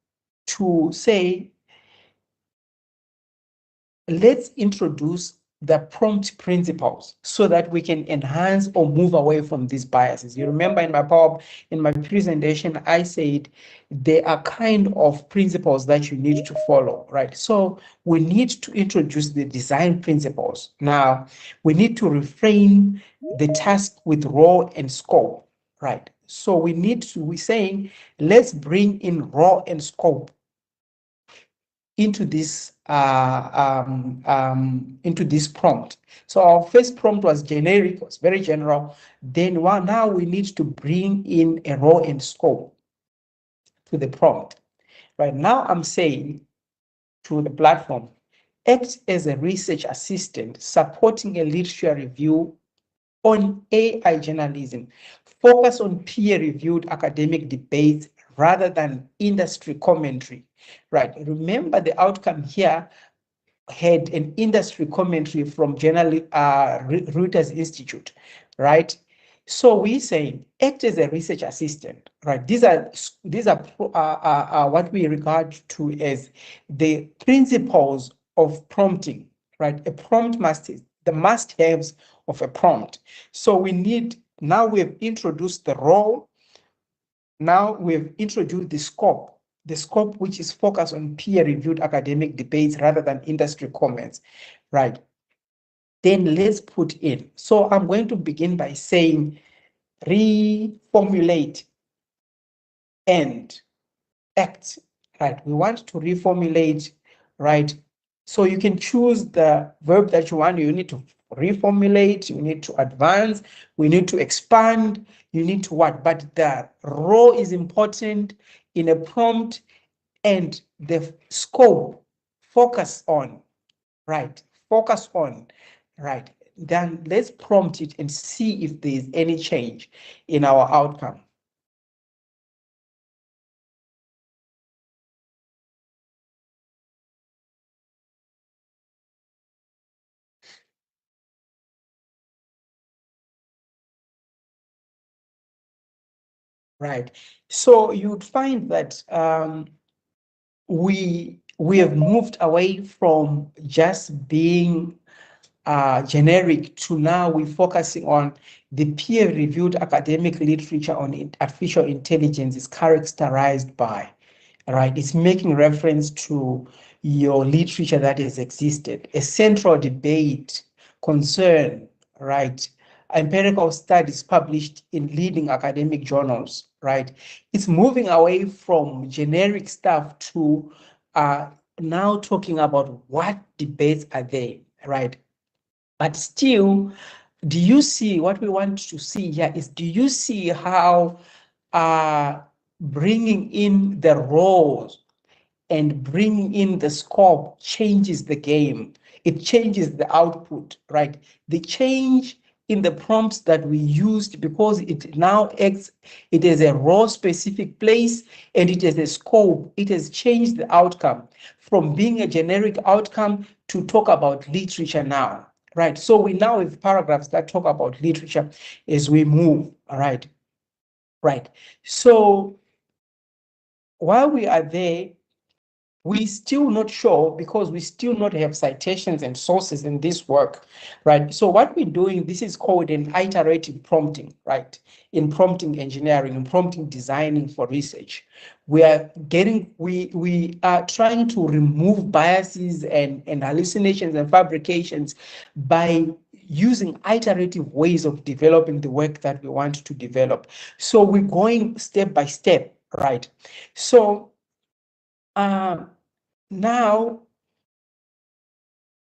to say, let's introduce the prompt principles so that we can enhance or move away from these biases. You remember in my presentation, I said there are kind of principles that you need to follow, right? So we need to introduce the design principles. Now, we need to reframe the task with role and scope, right? So we're saying, let's bring in role and scope into this prompt. So our first prompt was generic, was very general. Then now we need to bring in a role and scope to the prompt. Right now, I'm saying to the platform, act as a research assistant supporting a literature review on AI journalism. Focus on peer-reviewed academic debates rather than industry commentary, right? Remember, the outcome here had an industry commentary from Reuters Institute, right? So we're saying act as a research assistant, right? These are what we regard to as the principles of prompting, right? A prompt the must-haves of a prompt. So now we've introduced the role. Now we've introduced the scope which is focused on peer-reviewed academic debates rather than industry comments, right? Then let's put in. So I'm going to begin by saying reformulate and act, right? We want to reformulate, right? So you can choose the verb that you want. You need to reformulate, you need to advance, we need to expand, you need to what? But the role is important in a prompt, and the scope, focus on, right? Focus on, right? Then let's prompt it and see if there's any change in our outcome. Right. So you'd find that we have moved away from just being generic to now we're focusing on the peer-reviewed academic literature on artificial intelligence is characterized by, right? It's making reference to your literature that has existed, a central debate, concern, right? Empirical studies published in leading academic journals, right? It's moving away from generic stuff to now talking about what debates are there, right? But still, do you see what we want to see here is, do you see how bringing in the roles and bringing in the scope changes the game? It changes the output, right? The change in the prompts that we used, because it now acts, it is a role specific place and it is a scope. It has changed the outcome from being a generic outcome to talk about literature now, right? So we now have paragraphs that talk about literature as we move, all right? Right. So while we are there, we still not sure because we still not have citations and sources in this work, right? So what we're doing, this is called an iterative prompting, right? In prompting engineering and prompting designing for research. We are trying to remove biases and hallucinations and fabrications by using iterative ways of developing the work that we want to develop. So we're going step by step, right? So now,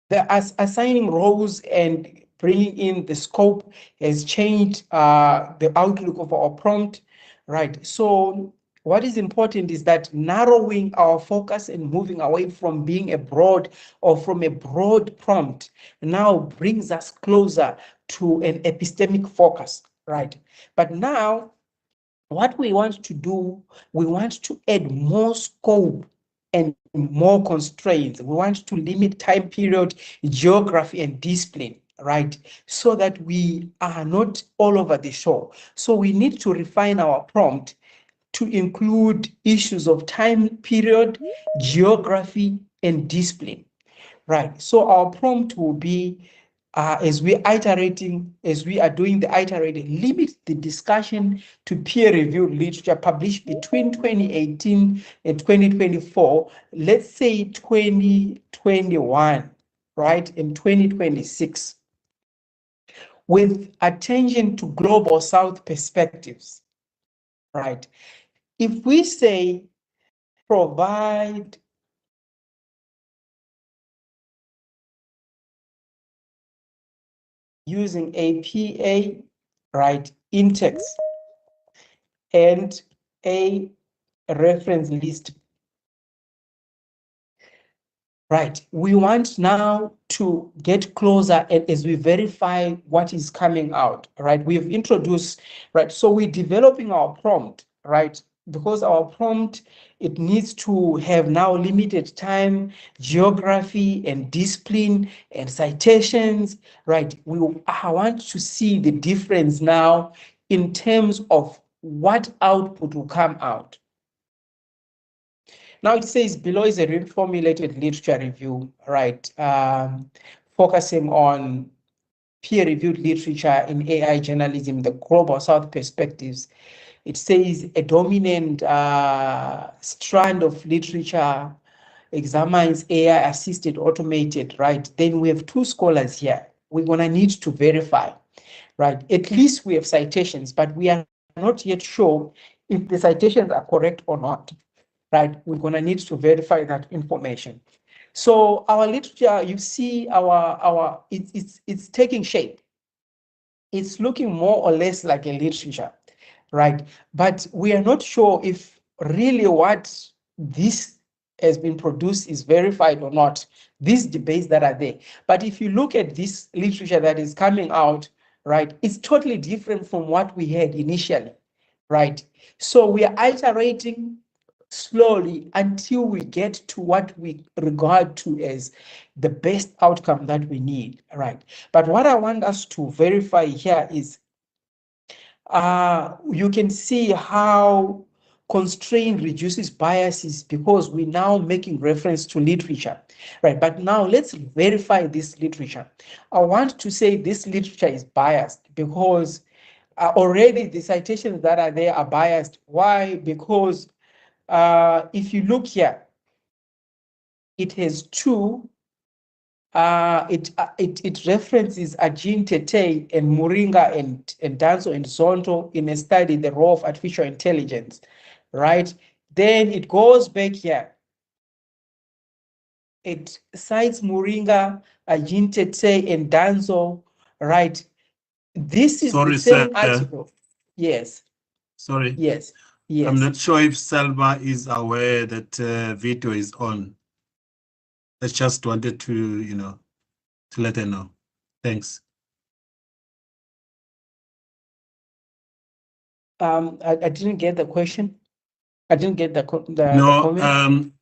assigning roles and bringing in the scope has changed the outlook of our prompt, right? So what is important is that narrowing our focus and moving away from being a broad or from a broad prompt now brings us closer to an epistemic focus, right? But now, what we want to do, we want to add more scope and more constraints. We want to limit time period, geography, and discipline, right? So that we are not all over the show. So we need to refine our prompt to include issues of time period, geography, and discipline, right? So our prompt will be, as we are doing the iterating, limit the discussion to peer-reviewed literature published between 2018 and 2024, let's say 2021, right, and 2026, with attention to global South perspectives, right? If we say provide using APA, right, in-text and a reference list, right? We want now to get closer and as we verify what is coming out, right? We've introduced, right? So we're developing our prompt, right? Because our prompt, it needs to have now limited time, geography and discipline and citations, right? I want to see the difference now in terms of what output will come out. Now it says below is a reformulated literature review, right? Focusing on peer-reviewed literature in AI journalism, the global South perspectives. It says a dominant strand of literature examines AI-assisted automated, right? Then we have two scholars here. We're gonna need to verify, right? At least we have citations, but we are not yet sure if the citations are correct or not, right? We're gonna need to verify that information. So our literature, you see it's taking shape. It's looking more or less like a literature, right? But we are not sure if really what this has been produced is verified or not, these debates that are there. But if you look at this literature that is coming out, right, it's totally different from what we had initially, right? So we are iterating slowly until we get to what we regard to as the best outcome that we need, right? But what I want us to verify here is you can see how constraint reduces biases because we're now making reference to literature, right? But now let's verify this literature. I want to say this literature is biased because already the citations that are there are biased. Why? Because if you look here, it has two. It references Ajin Tete and Moringa and Danso and Zonto in a study, The Role of Artificial Intelligence, right? Then it goes back here. It cites Moringa, Ajin Tete and Danso, right? This is the same article. Yes. Sorry. Yes. Yes. I'm not sure if Selma is aware that video is on. I just wanted to, to let her know. Thanks. I didn't get the question. I didn't get the comment.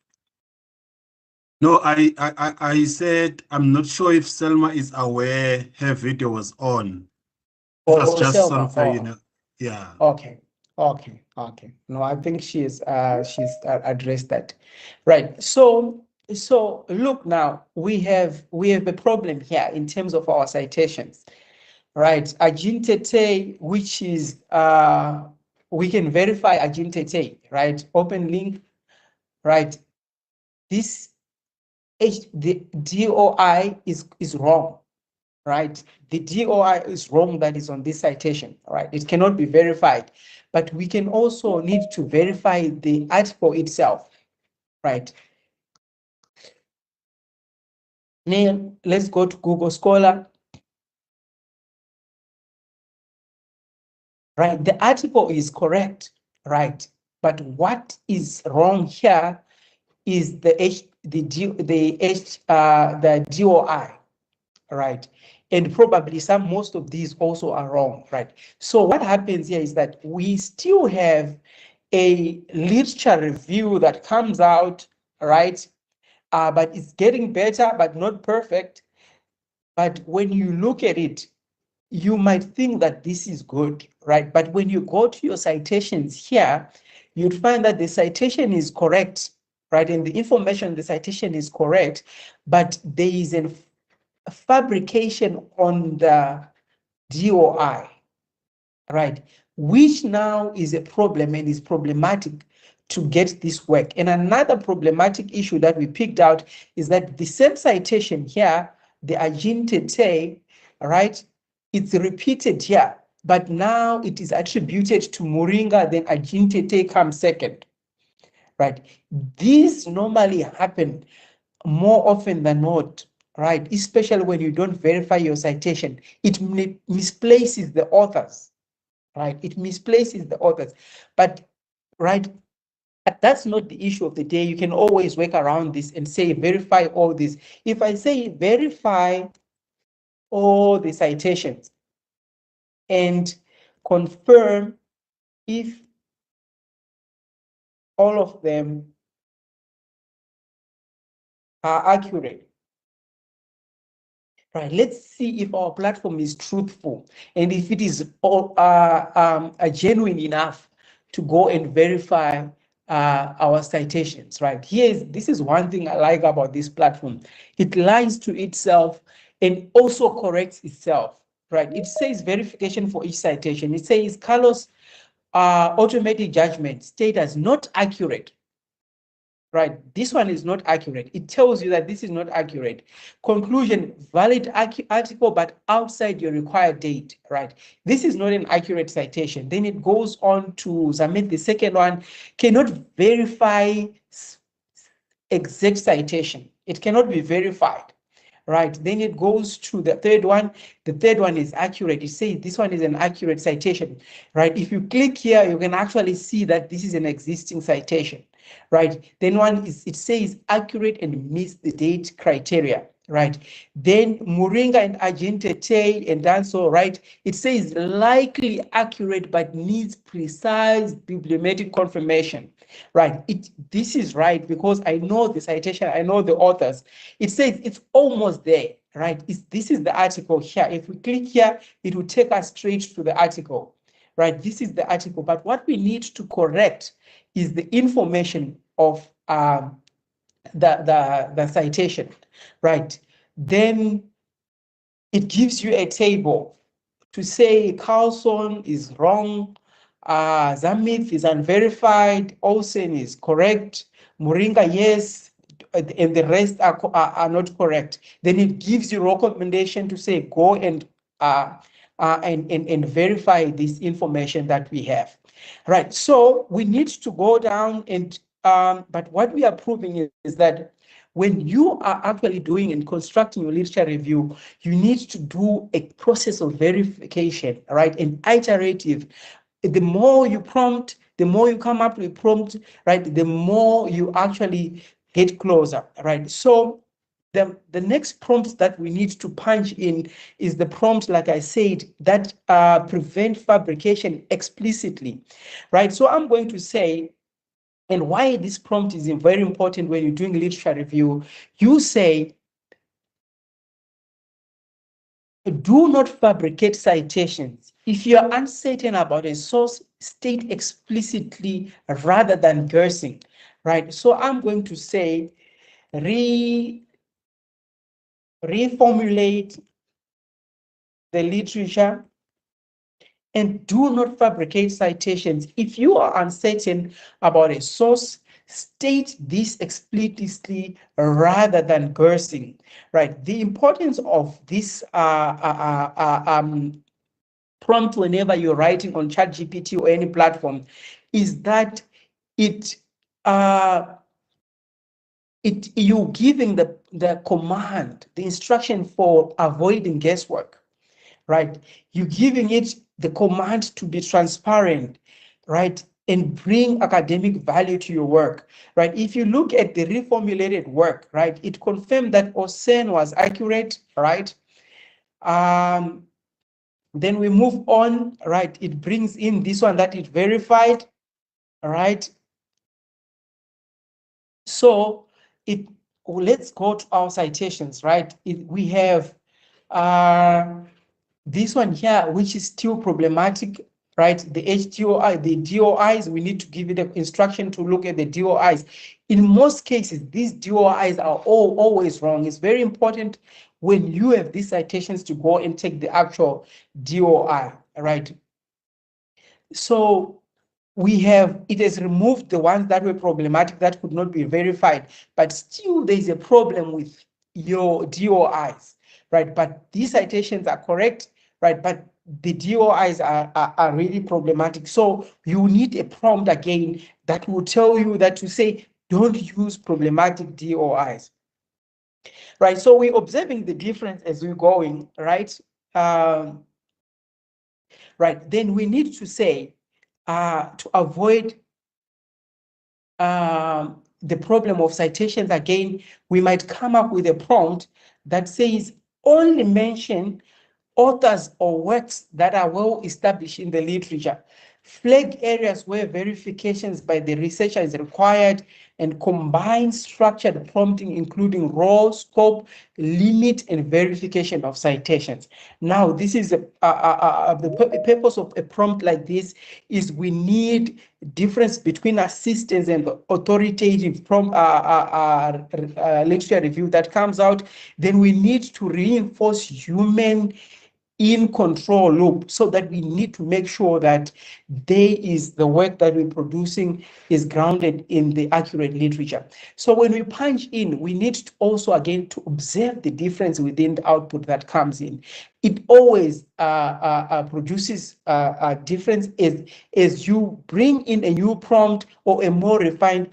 No, I said I'm not sure if Selma is aware her video was on. It was just Selma. sort of, yeah. Okay. No, I think she's addressed that, right? So look now, we have a problem here in terms of our citations, right? Ajin Tete, which is we can verify Ajin Tete, right? Open link, right? This the DOI is wrong, right? The DOI is wrong that is on this citation, right? It cannot be verified, but we can also need to verify the article itself, right? Now, let's go to Google Scholar. Right, the article is correct, right? But what is wrong here is the DOI, right? And probably most of these also are wrong, right? So what happens here is that we still have a literature review that comes out, right? But it's getting better, but not perfect. But when you look at it, you might think that this is good, right? But when you go to your citations here, you'd find that the citation is correct, right? And the information in the citation is correct, but there is a fabrication on the DOI, right? Which now is a problem and is problematic to get this work. And another problematic issue that we picked out is that the same citation here, the agente, right? It's repeated here, but now it is attributed to Moringa, then agente comes second, right? These normally happen more often than not, right? Especially when you don't verify your citation. It misplaces the authors, right? It misplaces the authors. But, right, that's not the issue of the day. You can always work around this and say verify all this. If I say verify all the citations and confirm if all of them are accurate, right? Let's see if our platform is truthful and if it is genuine enough to go and verify our citations, right? This is one thing I like about this platform. It lies to itself and also corrects itself, right? It says verification for each citation. It says Carlos automatic judgment status not accurate. Right, this one is not accurate. It tells you that this is not accurate. Conclusion, valid article, but outside your required date, right? This is not an accurate citation. Then it goes on to submit the second one, cannot verify exact citation. It cannot be verified, right? Then it goes to the third one. The third one is accurate. It says this one is an accurate citation, right? If you click here, you can actually see that this is an existing citation, right? Then it says accurate and meets the date criteria, right? Then Moringa and Agente and Danso, right? It says likely accurate but needs precise bibliometric confirmation, right? This is right because I know the citation, I know the authors. It says it's almost there, right? This is the article here. If we click here, it will take us straight to the article, right? This is the article, but what we need to correct is the information of the citation, right? Then it gives you a table to say Carlson is wrong, Zamith is unverified, Olsen is correct, Moringa yes, and the rest are not correct. Then it gives you recommendation to say go and verify this information that we have. Right, so we need to go down and but what we are proving is that when you are actually doing and constructing your literature review, you need to do a process of verification, right? And iterative. The more you prompt, the more you come up with prompt, right? The more you actually get closer, right? So the next prompt that we need to punch in is the prompt, like I said, that prevent fabrication explicitly, right? So I'm going to say, and why this prompt is very important when you're doing literature review, you say, do not fabricate citations. If you're uncertain about a source, state explicitly rather than guessing, right? So I'm going to say, reformulate the literature and do not fabricate citations. If you are uncertain about a source, state this explicitly rather than guessing, right? The importance of this prompt whenever you're writing on ChatGPT or any platform is that you're giving the command, the instruction for avoiding guesswork, right? You're giving it the command to be transparent, right? and bring academic value to your work, right? If you look at the reformulated work, right, it confirmed that OSEN was accurate, right? Then we move on, right? It brings in this one that it verified, right? So let's go to our citations, right? We have this one here, which is still problematic, right? The HDOI, the DOIs, we need to give it an instruction to look at the DOIs. In most cases, these DOIs are always wrong. It's very important when you have these citations to go and take the actual DOI, right? So it has removed the ones that were problematic that could not be verified, but still there's a problem with your DOIs, right? But these citations are correct, right? But the DOIs are really problematic. So you need a prompt again that will tell you that to say, don't use problematic DOIs, right? So we're observing the difference as we're going, right? Right, then we need to say, to avoid the problem of citations again, we might come up with a prompt that says only mention authors or works that are well established in the literature. Flag areas where verifications by the researcher is required, and combine structured prompting, including role, scope, limit, and verification of citations. Now, this is the purpose of a prompt like this is we need difference between assistance and authoritative literature review that comes out. Then we need to reinforce human in control loop, so that we need to make sure that the work that we're producing is grounded in the accurate literature. So when we punch in, we need to also again to observe the difference within the output that comes in. It always produces a difference as you bring in a new prompt or a more refined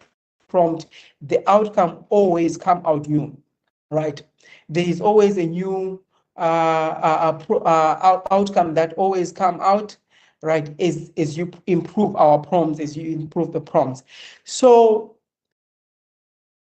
prompt, the outcome always come out new, right? There is always a new outcome that always come out, right, as you improve our prompts, as you improve the prompts. So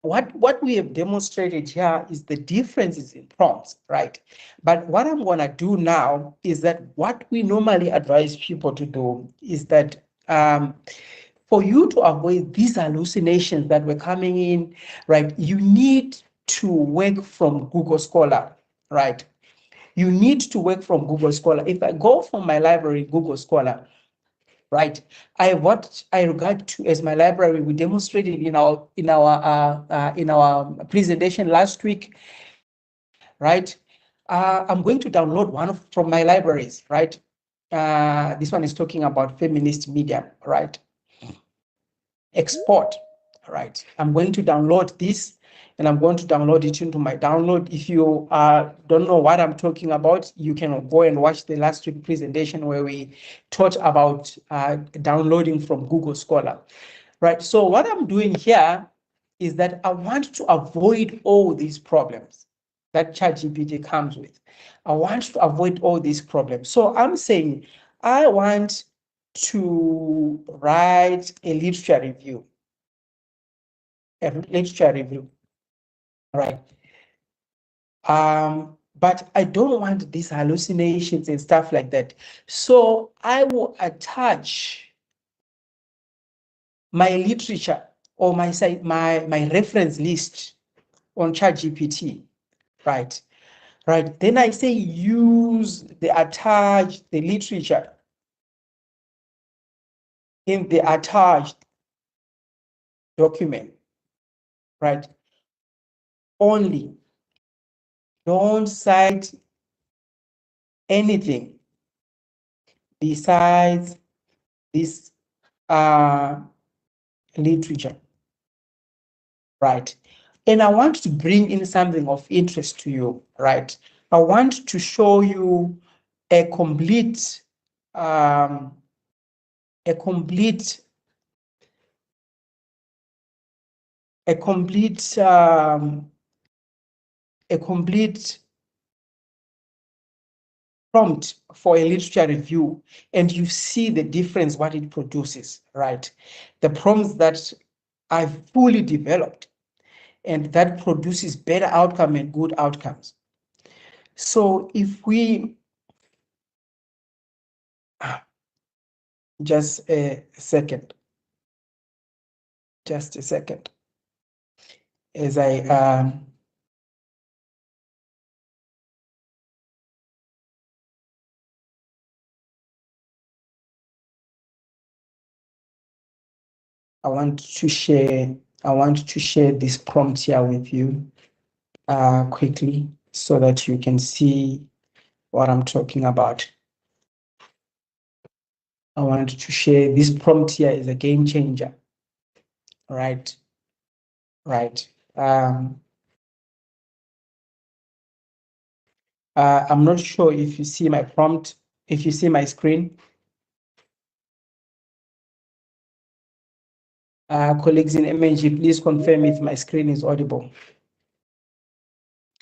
what we have demonstrated here is the differences in prompts, right? But what I'm going to do now is that what we normally advise people to do is that for you to avoid these hallucinations that were coming in, right, you need to work from Google Scholar, right? You need to work from Google Scholar. If I go from my library, Google Scholar, right, what I regard to as my library, we demonstrated in our presentation last week, right? I'm going to download one from my libraries, right? This one is talking about feminist media, right? Export, right? I'm going to download this, and I'm going to download it into my download. If you don't know what I'm talking about, you can go and watch the last week presentation where we taught about downloading from Google Scholar, right? So what I'm doing here is that I want to avoid all these problems that ChatGPT comes with. I want to avoid all these problems. So I'm saying I want to write a literature review. Right? But I don't want these hallucinations and stuff like that. So I will attach my literature or my reference list on ChatGPT, right? Right. Then I say use the literature in the attached document, right? Only. Don't cite anything besides this literature, right? And I want to bring in something of interest to you, right? I want to show you a complete prompt for a literature review, and you see the difference, what it produces, right? The prompts that I've fully developed and that produces better outcome and good outcomes. So if we, just a second, as I want to share this prompt here with you quickly so that you can see what I'm talking about. I want to share this prompt here is a game changer. Right. I'm not sure if you see my prompt, if you see my screen. Colleagues in MNG, please confirm if my screen is audible.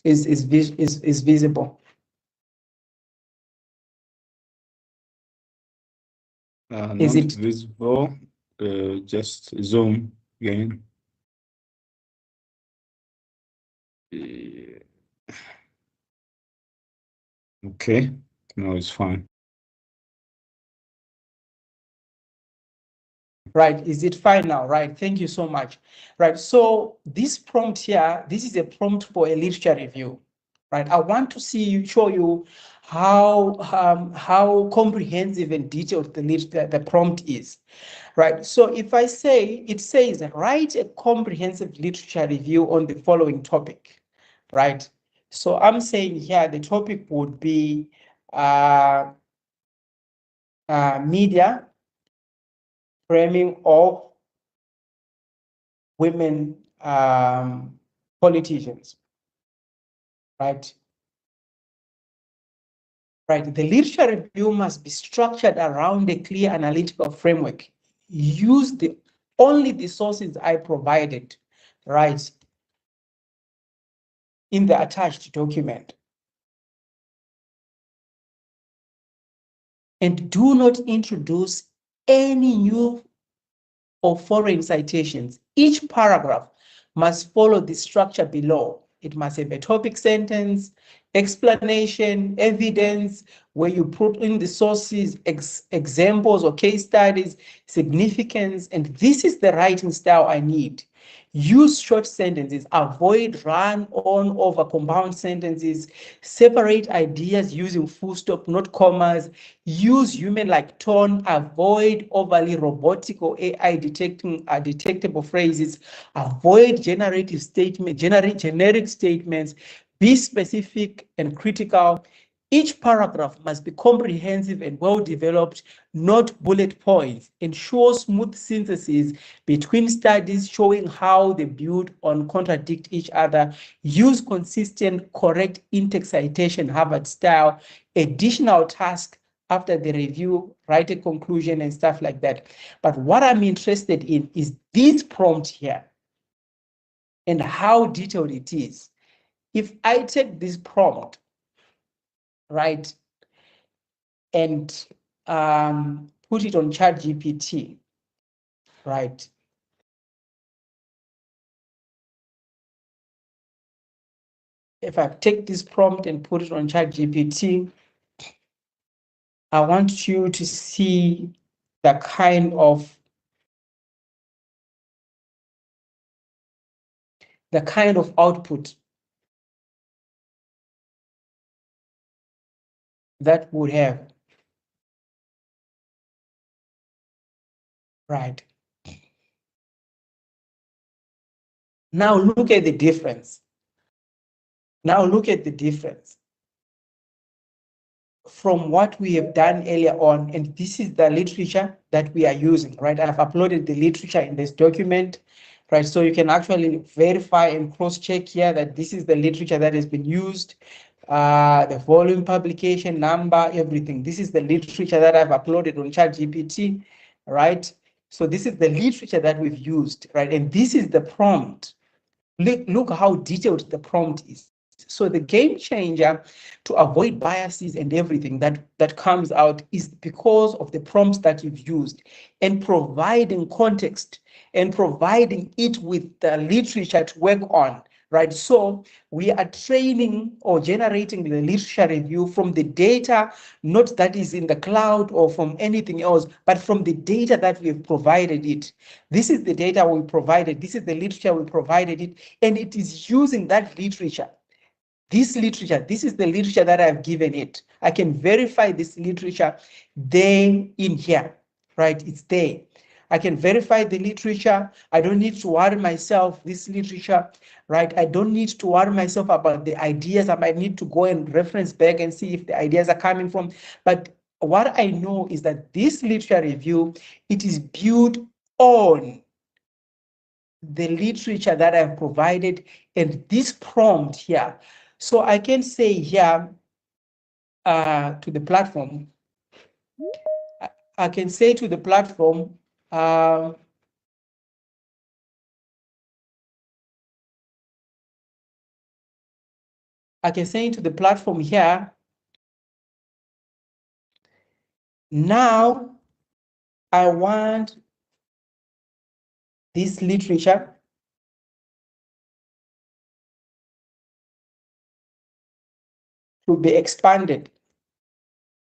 Is visible. Not Is it visible? Just zoom again. Okay, no, it's fine. right? Is it fine now? Right. Thank you so much. Right. So this prompt here, this is a prompt for a literature review. Right. I want to show you how comprehensive and detailed the prompt is. Right. So if I say, it says write a comprehensive literature review on the following topic. Right. So I'm saying here the topic would be media framing of women politicians, right? Right. The literature review must be structured around a clear analytical framework. Use only the sources I provided, right, in the attached document. And do not introduce any new or foreign citations. Each paragraph must follow the structure below. It must have a topic sentence, explanation, evidence, where you put in the sources, examples or case studies, significance, and this is the writing style I need. Use short sentences, avoid run-on over compound sentences, separate ideas using full stop, not commas, use human-like tone, avoid overly robotic or AI detectable phrases, avoid generative statements, generic statements, be specific and critical. Each paragraph must be comprehensive and well-developed, not bullet points. Ensure smooth synthesis between studies showing how they build on contradict each other. Use consistent, correct in-text citation, Harvard style. Additional task after the review, write a conclusion and stuff like that. But what I'm interested in is this prompt here and how detailed it is. If I take this prompt, right, and put it on ChatGPT, right? If I take this prompt and put it on ChatGPT, I want you to see the kind of output that would have, right? Now look at the difference. From what we have done earlier on, and this is the literature that we are using, right? I've uploaded the literature in this document, right? So you can actually verify and cross-check here that this is the literature that has been used, the volume, publication number, everything. This is the literature that I've uploaded on ChatGPT, right? So this is the literature that we've used, right? And this is the prompt. Look how detailed the prompt is. So the game changer to avoid biases and everything that comes out is because of the prompts that you've used and providing context and providing it with the literature to work on, right? So we are training or generating the literature review from the data, not that is in the cloud or from anything else, but from the data that we've provided it. This is the data we provided, this is the literature we provided it, and it is using that literature. This literature, this is the literature that I've given it. I can verify this literature there in here, right? It's there. I can verify the literature. I don't need to worry myself, this literature, right? I don't need to worry myself about the ideas. I might need to go and reference back and see if the ideas are coming from. But what I know is that this literature review, it is built on the literature that I've provided and this prompt here. So I can say here to the platform, I can say to the platform, I can say to the platform here, now I want this literature to be expanded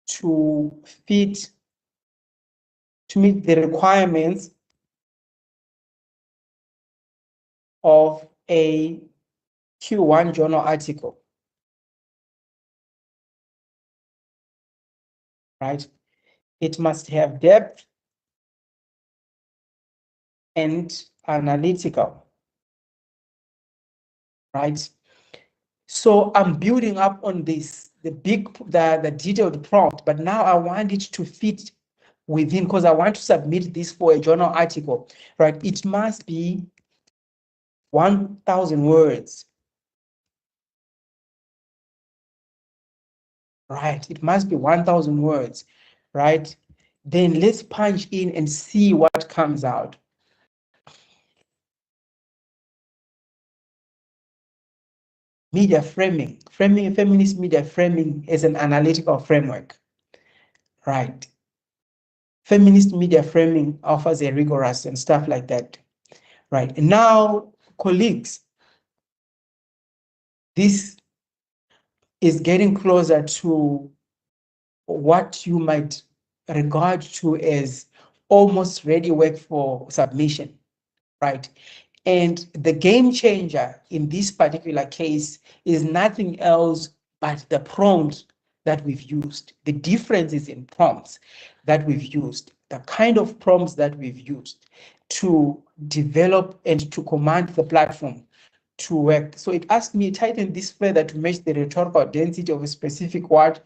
to fit, to meet the requirements of a Q1 journal article, right? It must have depth and analytical, right? So I'm building up on this, the detailed prompt, but now I want it to fit within, because I want to submit this for a journal article, right? It must be 1,000 words, right? It must be 1,000 words, right? Then let's punch in and see what comes out. Media framing, feminist media framing is an analytical framework, right? Feminist media framing offers a rigorous and stuff like that, right? And now, colleagues, this is getting closer to what you might regard to as almost ready work for submission, right? And the game changer in this particular case is nothing else but the prompt that we've used. The difference is in prompts that we've used, the kind of prompts that we've used to develop and to command the platform to work. So it asked me, tighten this further to match the rhetorical density of a specific word,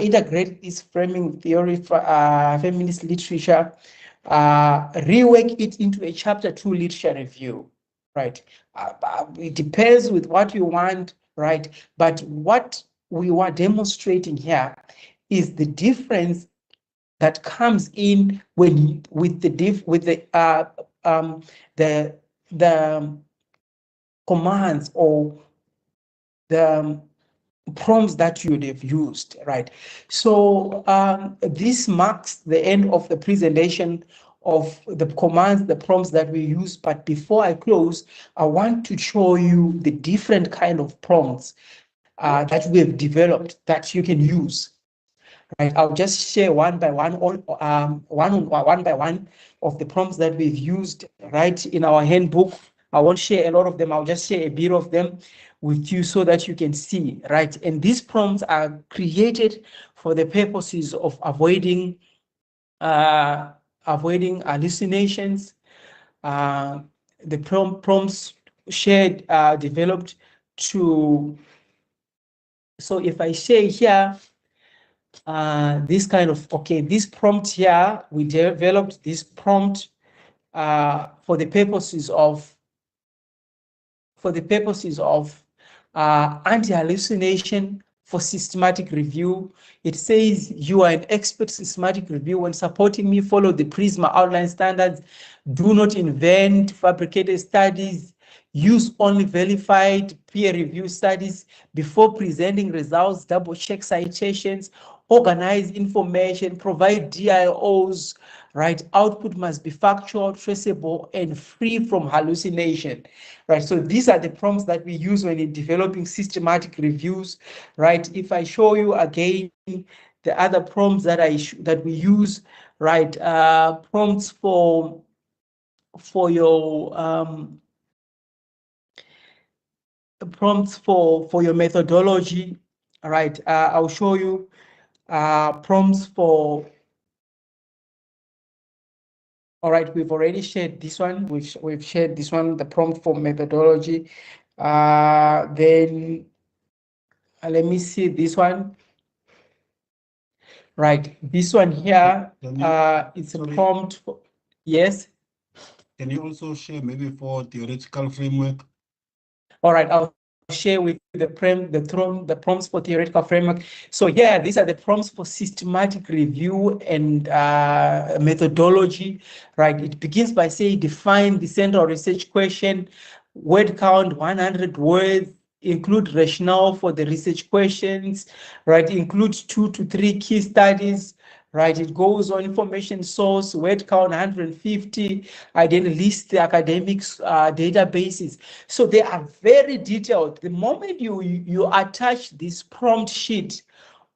integrate this framing theory, feminist literature, rework it into a chapter 2 literature review, right? It depends with what you want, right? But what we were demonstrating here is the difference that comes in when with the commands or the prompts that you would have used, right? So this marks the end of the presentation of the commands, the prompts that we use. But before I close, I want to show you the different kind of prompts that we have developed that you can use. Right, I'll just share one by one, one by one of the prompts that we've used right in our handbook. I won't share a lot of them. I'll just share a bit of them with you so that you can see, right? And these prompts are created for the purposes of avoiding hallucinations. The prompts shared, developed to, so if I share here, this kind of, okay, this prompt here, we developed this prompt for the purposes of anti-hallucination for systematic review. It says you are an expert systematic review. When supporting me, follow the PRISMA outline standards. Do not invent fabricated studies. use only verified peer-reviewed studies before presenting results, double-check citations, organize information, provide DIOs, right? Output must be factual, traceable, and free from hallucination, right? So these are the prompts that we use when in developing systematic reviews, right? If I show you again the other prompts that that we use, right? Prompts for your prompts for your methodology. All right, I'll show you prompts for. All right, we've already shared this one. We've shared this one, the prompt for methodology. Then let me see this one. Right, this one here. It's a prompt for, yes. Can you also share maybe for theoretical framework? All right, I'll share with you the prompts for theoretical framework. So yeah, these are the prompts for systematic review and methodology, right? It begins by saying, define the central research question, word count 100 words, include rationale for the research questions, right? Include 2 to 3 key studies, right? It goes on information source, word count 150, then list the academics databases. So they are very detailed. The moment you attach this prompt sheet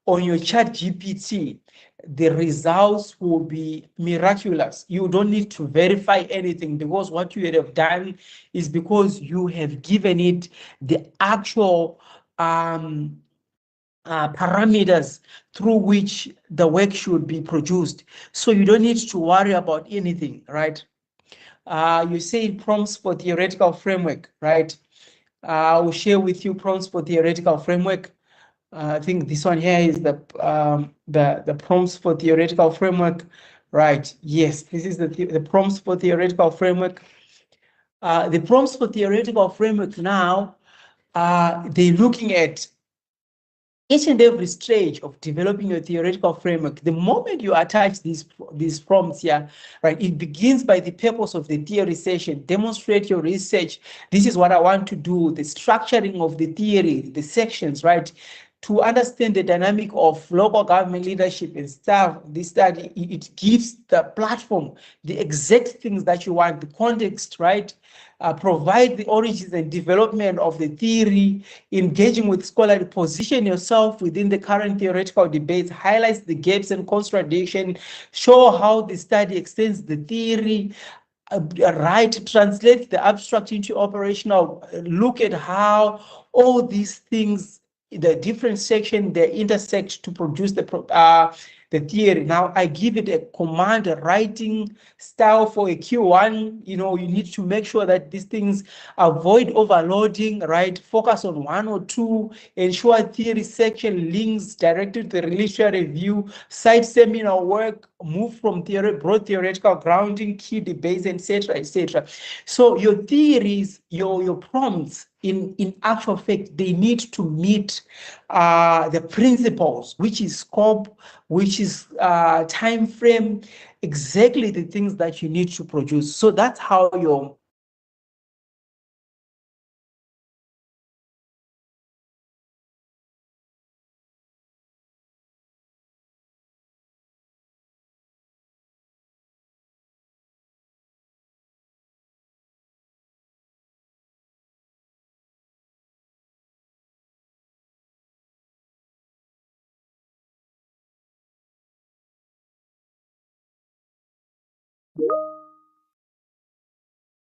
on your chat GPT, the results will be miraculous. You don't need to verify anything, because what you have done is because you have given it the actual parameters through which the work should be produced. So you don't need to worry about anything, right? You say prompts for theoretical framework, right? I will share with you prompts for theoretical framework. I think this one here is the prompts for theoretical framework, right? Yes, this is the prompts for theoretical framework. The prompts for theoretical framework now, they're looking at each and every stage of developing your theoretical framework. The moment you attach these prompts here, right, it begins by the purpose of the theory session. Demonstrate your research. This is what I want to do. The structuring of the theory, the sections, right? To understand the dynamic of local government leadership and stuff, this study, it gives the platform, the exact things that you want, the context, right? Provide the origins and development of the theory, engaging with scholarly, position yourself within the current theoretical debates, highlights the gaps and contradiction, show how the study extends the theory, right, translate the abstract into operational, look at how all these things, the different sections, they intersect to produce the theory. Now I give it a command writing style for a Q1. You know, you need to make sure that these things avoid overloading, right? Focus on 1 or 2, ensure theory section links directed to the literature review, cite seminar work, move from broad theoretical grounding, key debates, etc., etc. So your theories, your prompts, in actual fact, they need to meet the principles, which is scope, which is time frame, exactly the things that you need to produce. So that's how your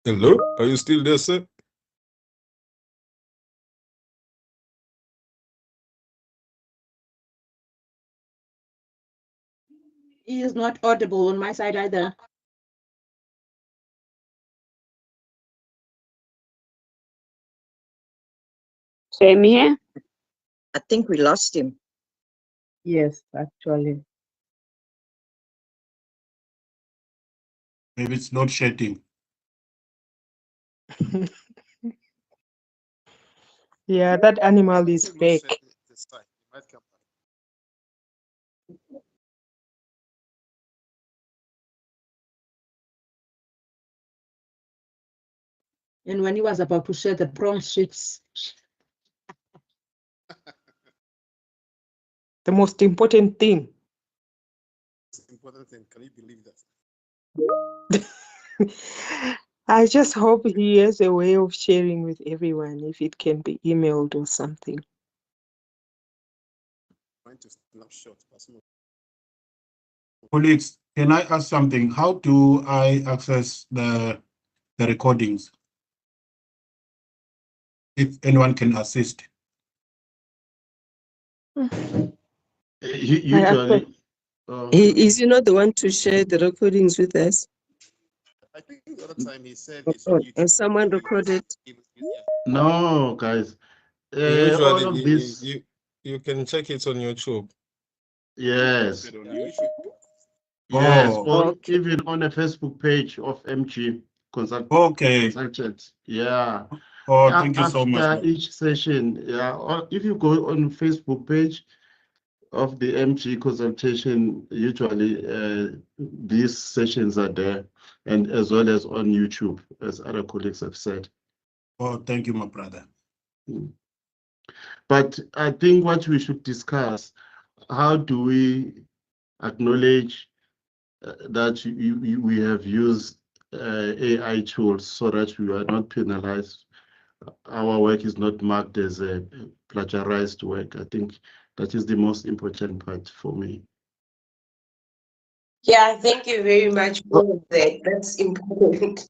Hello, are you still there, sir? He is not audible on my side either. Same here. I think we lost him. Yes, actually. Maybe it's not shedding. Yeah, that animal is back. This time. He might come back. And when he was about to share the prom sheets, The most important thing. Important thing. Can you believe that? I just hope he has a way of sharing with everyone, if it can be emailed or something. Trying to snapshot personal. Colleagues, can I ask something? How do I access the recordings? If anyone can assist. Usually, Is he not the one to share the recordings with us? I think the other time he said it's on Or YouTube. has someone recorded? no, guys. All Usually, of this, you can check it on YouTube. yes, On YouTube. yes, Oh, or Okay. even on a Facebook page of MG okay. Consultants. Yeah. Oh, thank you so much. After each session, yeah, or if you go on Facebook page of the MG consultation, usually these sessions are there, and as well as on YouTube, as other colleagues have said. Oh, thank you, my brother. But I think what we should discuss, how do we acknowledge that we have used AI tools so that we are not penalized? Our work is not marked as a plagiarized work. I think that is the most important part for me. Yeah, thank you very much for that. That's important.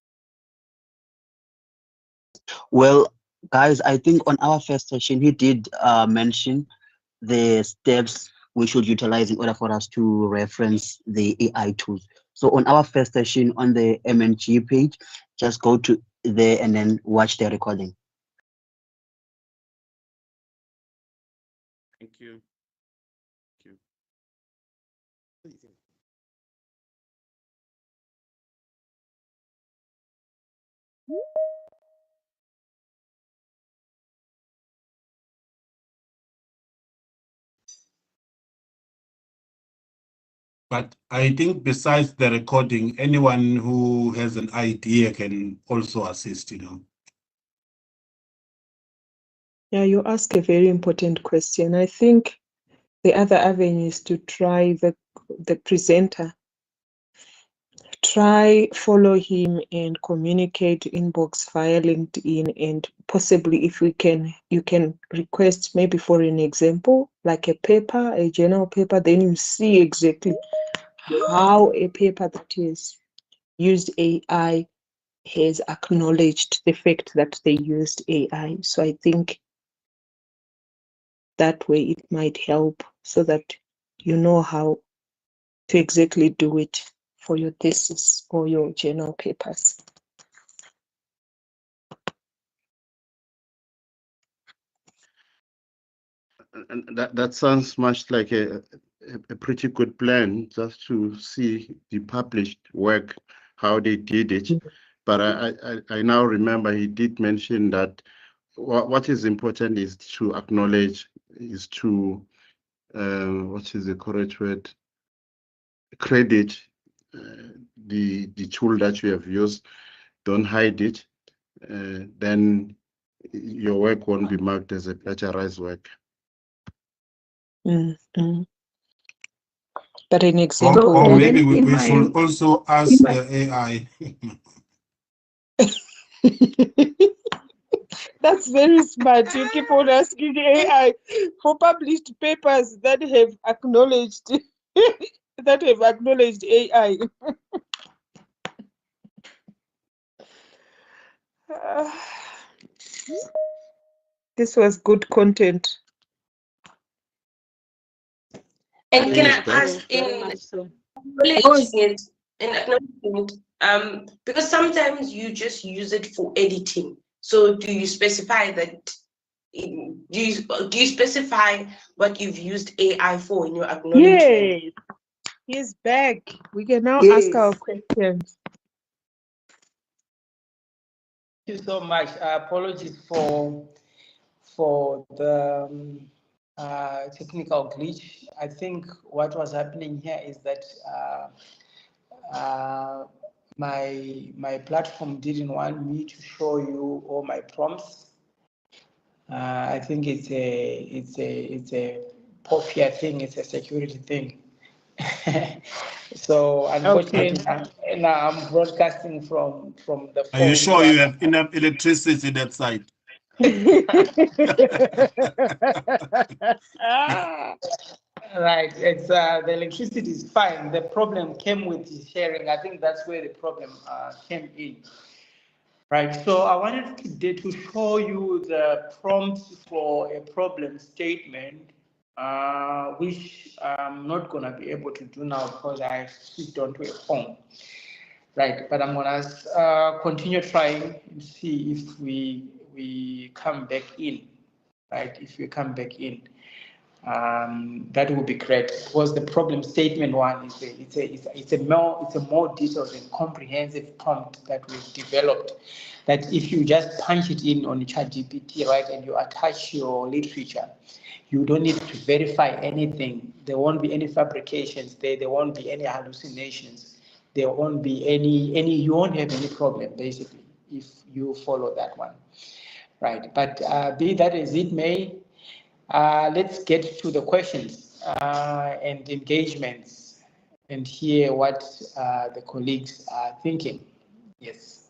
Well, guys, I think on our first session, he did mention the steps we should utilize in order for us to reference the AI tools. So on our first session on the MNG page, just go to there and then watch the recording. Thank you. Thank you. But I think besides the recording, anyone who has an idea can also assist, Yeah, you ask a very important question. I think the other avenue is to try the presenter. Try follow him and communicate inbox via LinkedIn, and possibly if we can, you can request maybe for an example, like a paper, a journal paper, then you see exactly how a paper that is used AI has acknowledged the fact that they used AI. So I think that way it might help so that you know how to exactly do it for your thesis or your journal papers. And that sounds much like a pretty good plan, just to see the published work, how they did it. But I now remember he did mention that what is important is to acknowledge, is to, what is the correct word? Credit the tool that you have used. Don't hide it. Then your work won't be marked as a plagiarized work. Mm-hmm. But an example, or maybe we should also ask the AI. That's very smart. You keep on asking AI for published papers that have acknowledged AI. This was good content. And can I ask because sometimes you just use it for editing. So do you specify that? Do you specify what you've used AI for in your acknowledgement? Yes, he's back. We can now ask our questions. Thank you so much. Apologies for the technical glitch. I think what was happening here is that my platform didn't want me to show you all my prompts. I think it's a popular thing. It's a security thing. So unfortunately, now I'm broadcasting from the phone. Are you sure you have enough electricity that side? Right, it's the electricity is fine. The problem came with the sharing. I think that's where the problem came in. Right, so I wanted today to show you the prompts for a problem statement, which I'm not gonna be able to do now because I switched onto a phone. Right, but I'm gonna continue trying and see if we come back in. Right, if we come back in. That would be great because the problem statement one is it's a more detailed and comprehensive prompt that we've developed. That if you just punch it in on ChatGPT, right, and you attach your literature, you don't need to verify anything. There won't be any fabrications there. There won't be any hallucinations. There won't be any. You won't have any problem basically if you follow that one, right? But be that as it may. Let's get to the questions and engagements and hear what the colleagues are thinking. Yes.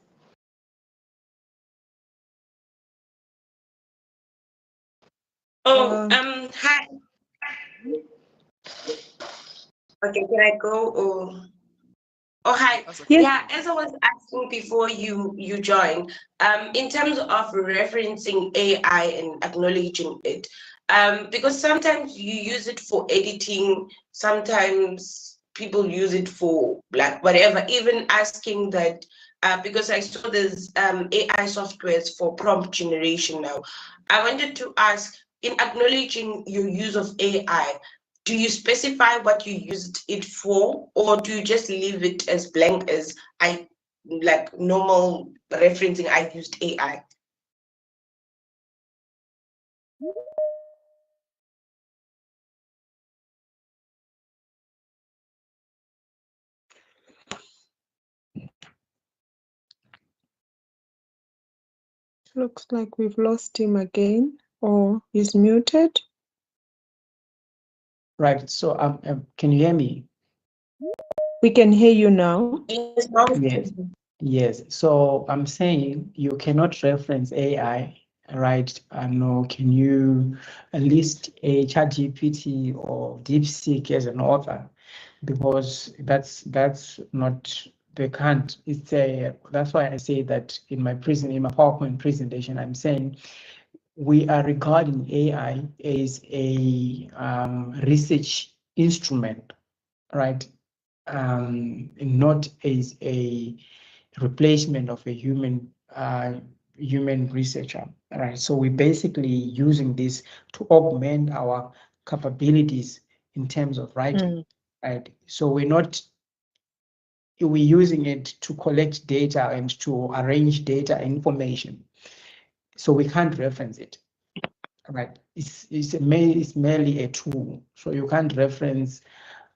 Oh, hi. Okay, can I go or? Oh, hi. Yeah, as I was asking before you joined, in terms of referencing AI and acknowledging it, because sometimes you use it for editing, sometimes people use it for like whatever, even asking that, because I saw there's AI softwares for prompt generation now. I wanted to ask, in acknowledging your use of AI, do you specify what you used it for, or do you just leave it as blank as like normal referencing, I used AI? Looks like we've lost him again, or he's muted. Right. So can you hear me? We can hear you now. Yes. Yes. So I'm saying you cannot reference AI, right? No. Can you list a ChatGPT or DeepSeek as an author? Because that's not, they can't. It's a, that's why I say that in my PowerPoint presentation, I'm saying we are regarding AI as a research instrument, right? Not as a replacement of a human researcher, right? So we're basically using this to augment our capabilities in terms of writing, right? So we're using it to collect data and to arrange data information. So we can't reference it, right? It's merely a tool. So you can't reference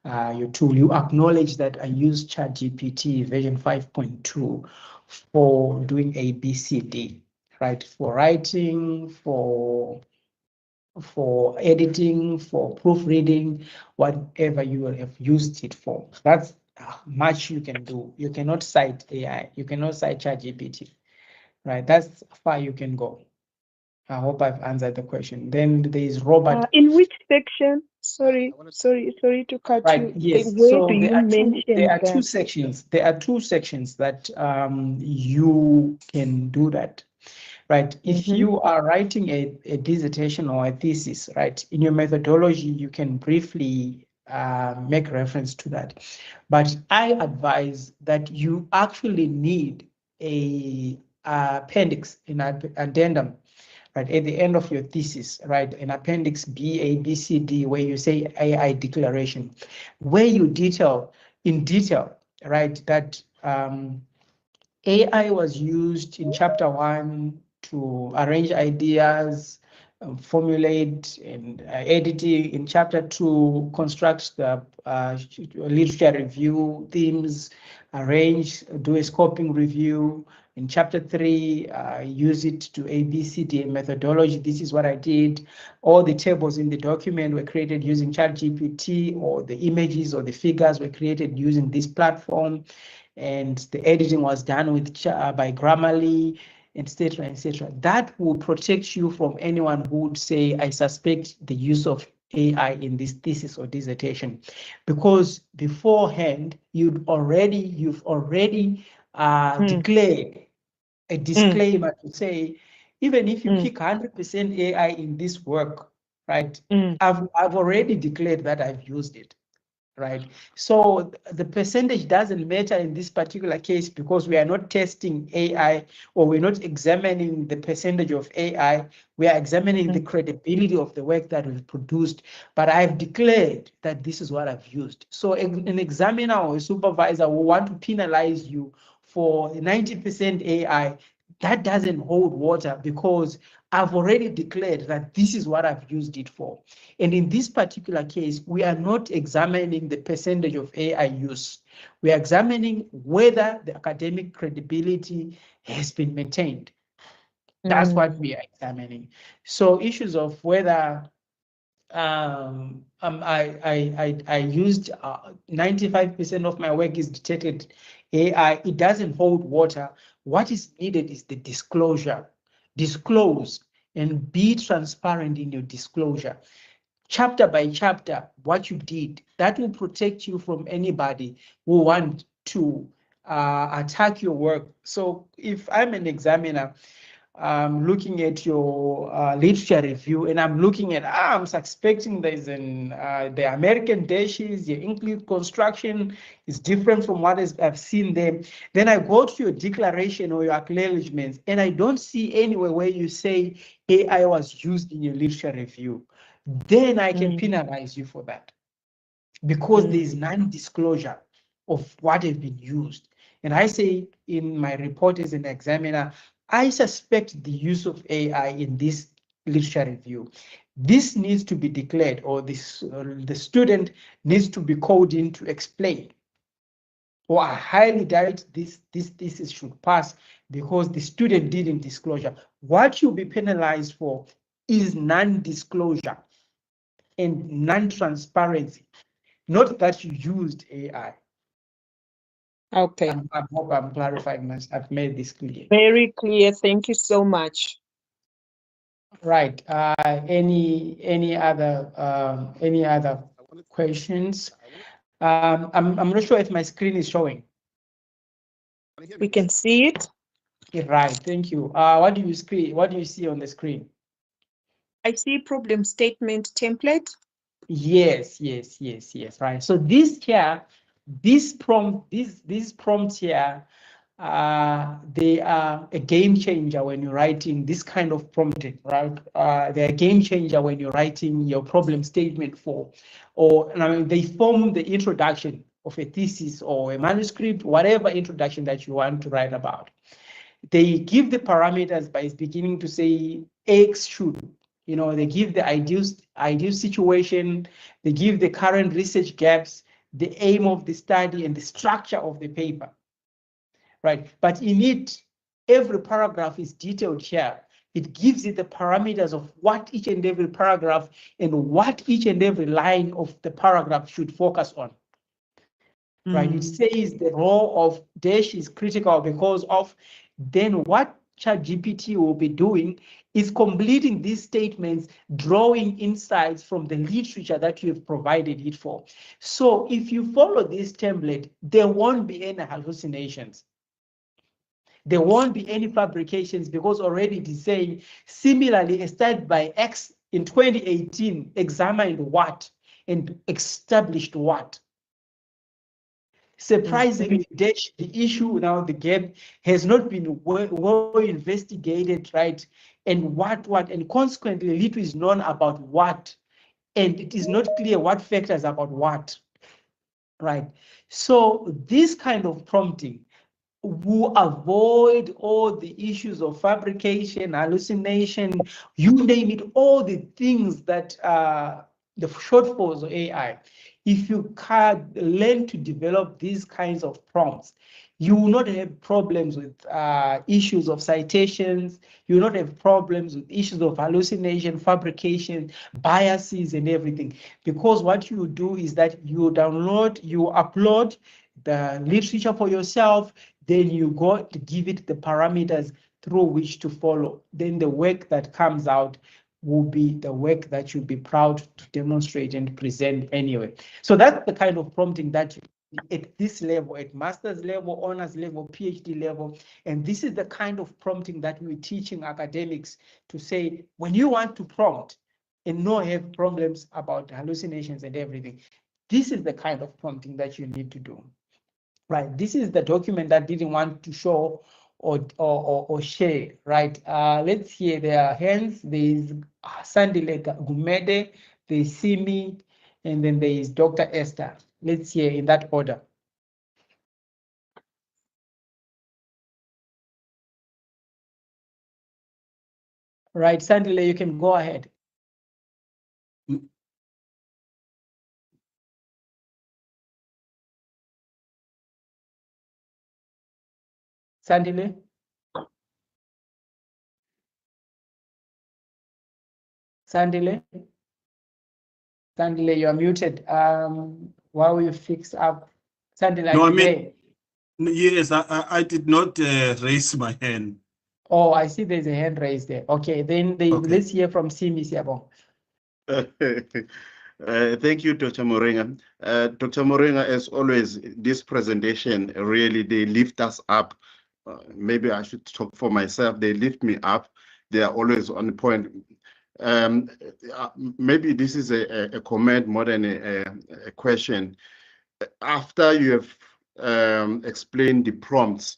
your tool. You acknowledge that I use ChatGPT version 5.2 for doing ABCD, right? For writing, for editing, for proofreading, whatever you will have used it for. That's much you can do. You cannot cite AI. You cannot cite ChatGPT, right? That's far you can go. I hope I've answered the question. Then there is Robert. In which section? Sorry to cut you. Yes. Where So do you mention there are that? two sections. There are two sections that you can do that. Right. If you are writing a dissertation or a thesis, right, in your methodology, you can briefly make reference to that. But I advise that you actually need a appendix, an addendum, right, at the end of your thesis, right, an appendix B, A, B, C, D, where you say AI declaration, where you detail in detail, right, that AI was used in chapter 1 to arrange ideas, formulate and editing. In chapter 2, construct the literature review, themes, arrange, do a scoping review. In chapter 3, use it to ABCD methodology. This is what I did. All the tables in the document were created using ChatGPT, or the images or the figures were created using this platform. And the editing was done with by Grammarly, etc., etc. That will protect you from anyone who would say, I suspect the use of AI in this thesis or dissertation, because beforehand you've already declared a disclaimer to say, even if you pick 100% AI in this work, right? I've already declared that I've used it. Right. So the percentage doesn't matter in this particular case, because we are not testing AI, or we're not examining the percentage of AI. We are examining the credibility of the work that we've produced. But I've declared that this is what I've used. So an examiner or a supervisor will want to penalize you for 90% AI. That doesn't hold water, because I've already declared that this is what I've used it for. And in this particular case, we are not examining the percentage of AI use. We are examining whether the academic credibility has been maintained. That's what we are examining. So issues of whether I used 95% of my work is detected AI, it doesn't hold water. What is needed is the disclosure. Disclose and be transparent in your disclosure. Chapter by chapter, what you did, that will protect you from anybody who want to attack your work. So if I'm an examiner, I'm looking at your literature review, and I'm looking at, I'm suspecting there's the American dashes, your English construction is different from what I've seen there. Then I go to your declaration or your acknowledgements, and I don't see anywhere where you say AI was used in your literature review. Then I can penalize you for that, because there is non-disclosure of what has been used. And I say in my report as an examiner, I suspect the use of AI in this literature review. This needs to be declared, or this the student needs to be called in to explain. Or I highly doubt this thesis should pass because the student didn't disclosure. What you'll be penalized for is non-disclosure and non-transparency, not that you used AI. Okay. I hope I'm clarifying this. I've made this clear. Very clear. Thank you so much. Right. Any other questions? I'm not sure if my screen is showing. We can see it. Right. Thank you. What do you see on the screen? I see problem statement template. Yes. Right. So this prompt here, they are a game changer when you're writing this kind of prompting, right? They're a game changer when you're writing your problem statement they form the introduction of a thesis or a manuscript, whatever introduction that you want to write about. They give the parameters by beginning to say X should, they give the ideal situation, they give the current research gaps, the aim of the study, and the structure of the paper. Right, but in it, every paragraph is detailed here. It gives you the parameters of what each and every paragraph and what each and every line of the paragraph should focus on. Right, it says the role of dash is critical because of, then what ChatGPT will be doing is completing these statements, drawing insights from the literature that you have provided it for. So if you follow this template, there won't be any hallucinations. There won't be any fabrications, because already it is saying, similarly, a study by X in 2018 examined what and established what. Surprisingly, the issue now, the gap has not been well investigated, right? And and consequently, little is known about what, and it is not clear what factors about what, right? So this kind of prompting who avoid all the issues of fabrication, hallucination, you name it, all the things that the shortfalls of AI. If you can learn to develop these kinds of prompts, you will not have problems with issues of citations. You will not have problems with issues of hallucination, fabrication, biases, and everything. Because what you do is that you download, you upload the literature for yourself, then you go to give it the parameters through which to follow. Then the work that comes out will be the work that you'll be proud to demonstrate and present anyway. So that's the kind of prompting that you at this level, at master's level, honors level, PhD level. And this is the kind of prompting that we're teaching academics to say, when you want to prompt and not have problems about hallucinations and everything, this is the kind of prompting that you need to do. Right, this is the document that didn't want to show or share, right? Let's hear their hands. There's Sandile Gumede, there's Simi, and then there is Dr. Esther. Let's hear in that order. Right, Sandile, you can go ahead. Sandile? Sandile? Sandile, you are muted. While we fix up, Sandile, No, are I you mean, there? yes, I did not raise my hand. Oh, I see there's a hand raised there. Okay, then let's hear from Simi Siabong. Thank you, Dr. Morenga. Dr. Morenga, as always, this presentation really, they lift us up. Maybe I should talk for myself. They lift me up. They are always on point. Maybe this is a comment more than a question. After you have explained the prompts,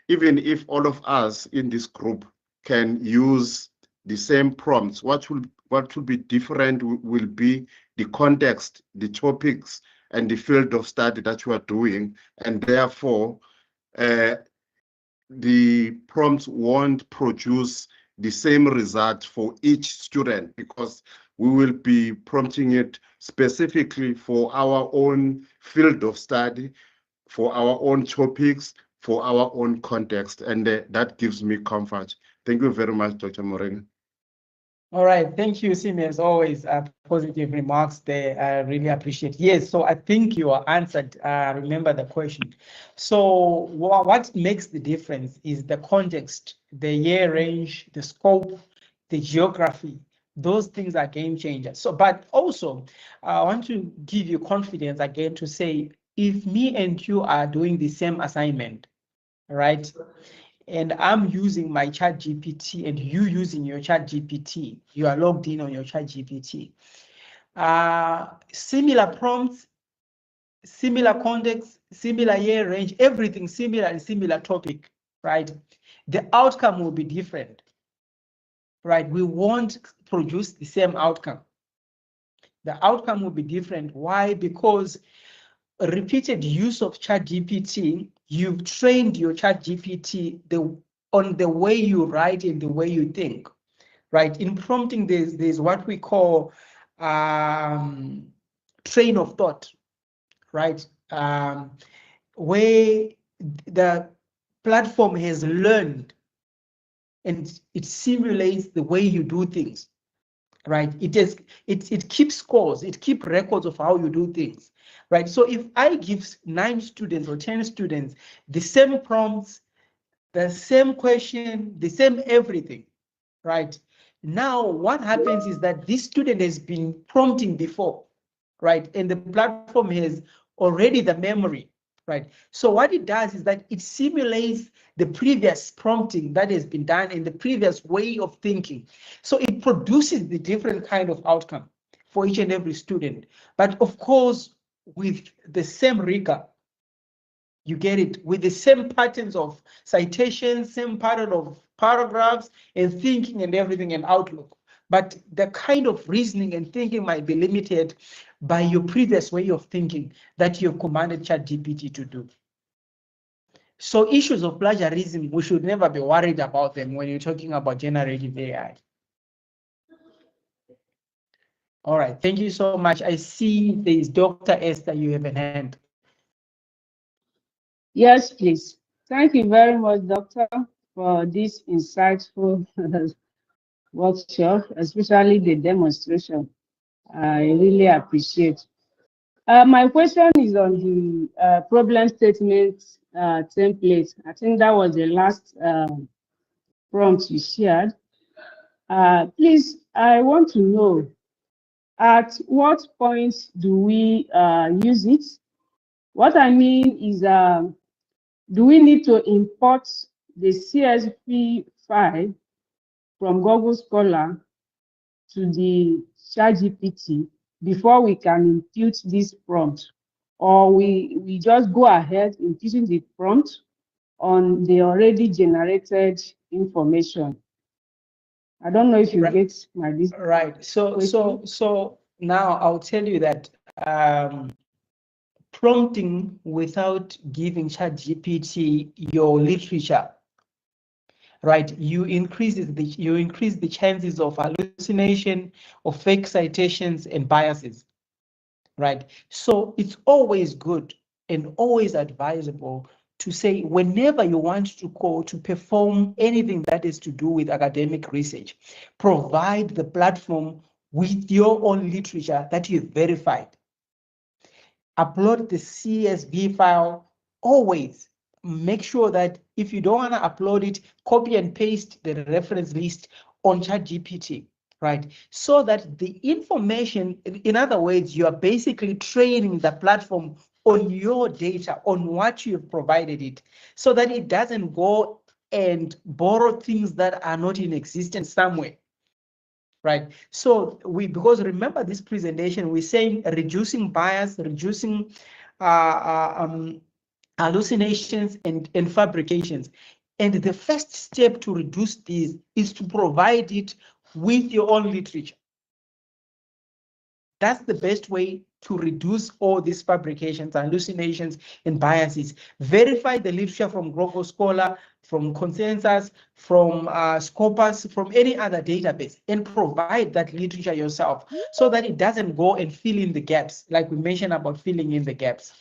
even if all of us in this group can use the same prompts, what will be different will be the context, the topics, and the field of study that you are doing, and therefore the prompts won't produce the same result for each student, because we will be prompting it specifically for our own field of study, for our own topics, for our own context, and that gives me comfort. Thank you very much, Dr. Morenga. All right, thank you, Simi, as always. Positive remarks there. I really appreciate. Yes, so I think you are answered. Remember the question. So what makes the difference is the context, the year range, the scope, the geography. Those things are game changers. So, but also, I want to give you confidence again to say, if me and you are doing the same assignment, right? And I'm using my chat GPT and you using your chat GPT, you are logged in on your chat GPT. Similar prompts, similar context, similar year range, everything similar and similar topic, right? The outcome will be different, right? We won't produce the same outcome. The outcome will be different. Why? Because repeated use of chat GPT, you've trained your chat GPT on the way you write and the way you think, right? In prompting, there's what we call train of thought, right? Where the platform has learned and it simulates the way you do things, right? It keeps scores, it keeps records of how you do things, right? So if I give 9 students or 10 students the same prompts, the same question, the same everything, right? Now what happens is that this student has been prompting before, right? And the platform has already the memory, right? So what it does is that it simulates the previous prompting that has been done in the previous way of thinking. So it produces the different kind of outcome for each and every student. But of course, with the same rigor, you get it, with the same patterns of citations, same pattern of paragraphs and thinking and everything and outlook. But the kind of reasoning and thinking might be limited by your previous way of thinking that you've commanded ChatGPT to do. So issues of plagiarism, we should never be worried about them when you're talking about generative AI. All right, thank you so much. I see there's Dr. Esther, you have a hand. Yes, please. Thank you very much, Doctor, for this insightful workshop, especially the demonstration. I really appreciate. My question is on the problem statement template. I think that was the last prompt you shared. Please, I want to know, at what point do we use it? What I mean is, do we need to import the CSV file from Google Scholar to the ChatGPT before we can impute this prompt? Or we just go ahead imputing the prompt on the already generated information? I don't know if you get my question. Right. So now I'll tell you that prompting without giving ChatGPT your literature, right? You increase the chances of hallucination, of fake citations and biases, right? So it's always good and always advisable to say, whenever you want to go to perform anything that is to do with academic research, provide the platform with your own literature that you've verified. Upload the CSV file. Always make sure that if you don't want to upload it, copy and paste the reference list on ChatGPT, right? So that the information, in other words, you are basically training the platform on your data, on what you've provided it, so that it doesn't go and borrow things that are not in existence somewhere. Right. So because remember this presentation, we're saying reducing bias, reducing hallucinations and fabrications. And the first step to reduce these is to provide it with your own literature. That's the best way to reduce all these fabrications, hallucinations, and biases. Verify the literature from Google Scholar, from Consensus, from Scopus, from any other database, and provide that literature yourself so that it doesn't go and fill in the gaps, like we mentioned about filling in the gaps.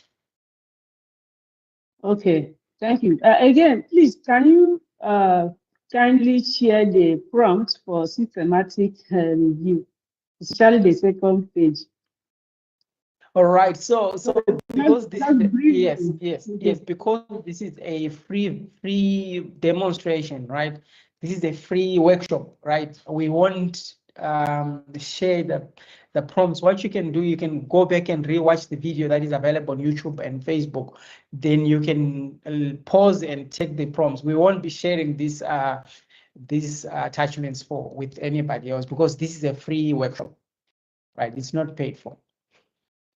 Okay, thank you. Again, please, can you kindly share the prompt for systematic review, especially the second page? All right, so because this is yes, because this is a free demonstration, right? This is a free workshop, right? We won't share the prompts. What you can do, you can go back and rewatch the video that is available on YouTube and Facebook. Then you can pause and take the prompts. We won't be sharing these attachments with anybody else because this is a free workshop, right? It's not paid for.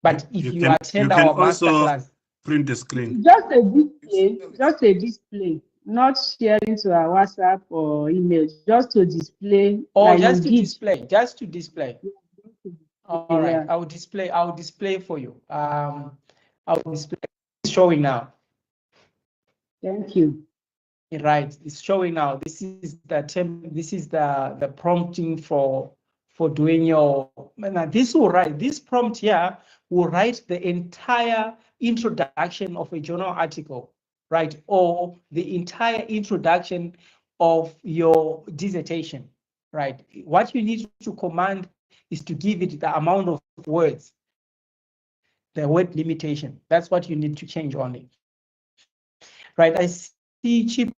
But if you attend our masterclass, print the screen. Just a display, not sharing to our WhatsApp or email, just to display. Or just to display. All right, Yeah. I'll display for you. I'll display. It's showing now. Thank you. Right, it's showing now. This is the prompting for doing your. Now this prompt here will write the entire introduction of a journal article, right? Or the entire introduction of your dissertation, right? What you need to command is to give it the amount of words, the word limitation. That's what you need to change only, right? I see cheap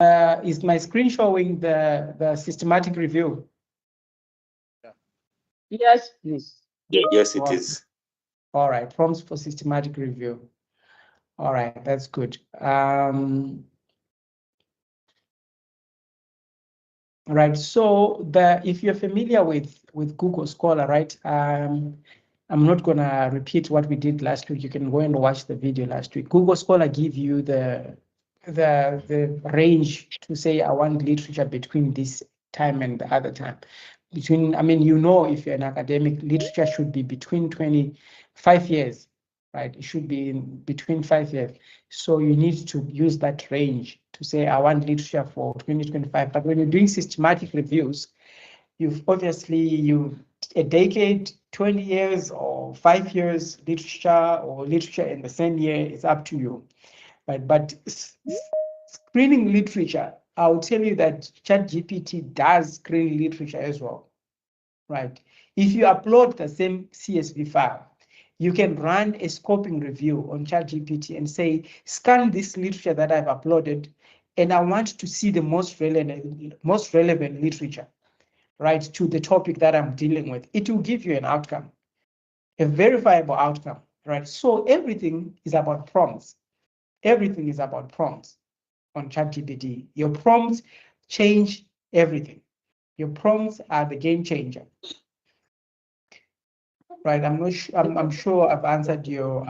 Is my screen showing the systematic review? Yes, please. Yes, it is. All right, prompts for systematic review. All right, that's good. Right, so if you're familiar with Google Scholar, right? I'm not gonna repeat what we did last week. You can go and watch the video last week. Google Scholar give you the range to say I want literature between this time and the other time. Between, I mean, you know, if you're an academic, literature should be between 25 years, right? It should be between 5 years. So you need to use that range to say I want literature for 2025. But when you're doing systematic reviews, you've obviously a decade, 20 years, or 5 years literature, or literature in the same year. It's up to you, right? But screening literature, I'll tell you that ChatGPT does screen literature as well, right? If you upload the same CSV file, you can run a scoping review on ChatGPT and say, scan this literature that I've uploaded, and I want to see the most relevant literature, right, to the topic that I'm dealing with. It will give you an outcome, a verifiable outcome, right? So everything is about prompts. Everything is about prompts on ChatGPT. Your prompts change everything. Your prompts are the game changer. Right, I'm not sure. I'm sure I've answered your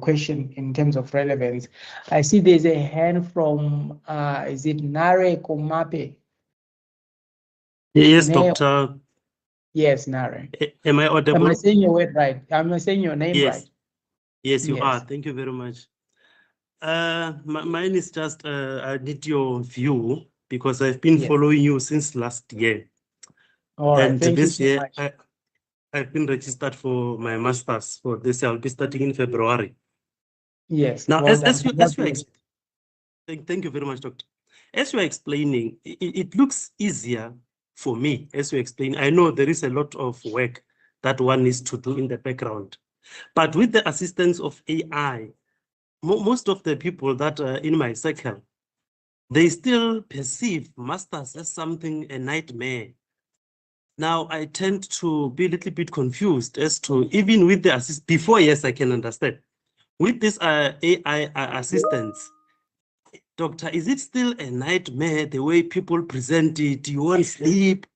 question in terms of relevance. I see there's a hand from is it Nare Komape? Yes, Doctor. Yes, Nare. Am I audible? Am I saying your word right? Am I saying your name right? Yes, you are. Thank you very much. Mine is just I need your view because I've been following you since last year. All right, and thank this you so year much. I've been registered for my master's for this. I'll be starting in February. Yes. Now, well as you thank you very much, Doctor. As you're explaining, it looks easier for me as you explain. I know there is a lot of work that one needs to do in the background, but with the assistance of AI, most of the people that are in my circle, they still perceive masters as something, a nightmare. Now I tend to be a little bit confused as to, even with the assist before, yes, I can understand. With this AI assistance, Doctor, is it still a nightmare the way people present it? You won't sleep,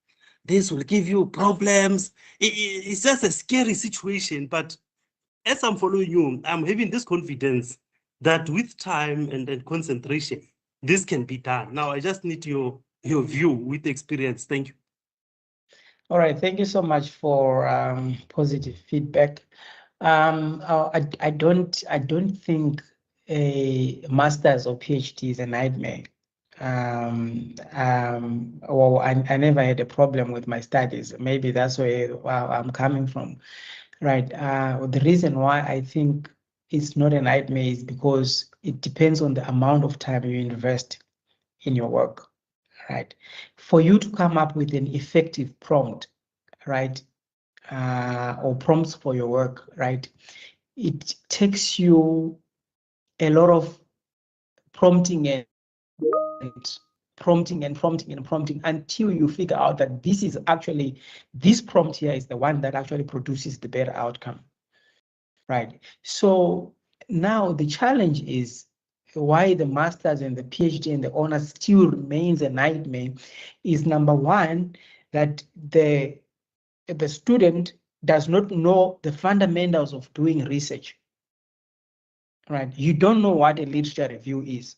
this will give you problems. It's just a scary situation, but as I'm following you, I'm having this confidence that with time and concentration, this can be done. Now, I just need your view with experience. Thank you. All right, thank you so much for positive feedback. I don't think a master's or PhD is a nightmare. Well, I never had a problem with my studies. Maybe that's where I'm coming from, right? The reason why I think it's not a nightmare is because it depends on the amount of time you invest in your work, right? For you to come up with an effective prompt, right, or prompts for your work, right, it takes you a lot of prompting and prompting until you figure out that this prompt here is the one that actually produces the better outcome, right? So now the challenge is why the masters and the PhD and the honors still remains a nightmare is, number one, that the student does not know the fundamentals of doing research, right? You don't know what a literature review is,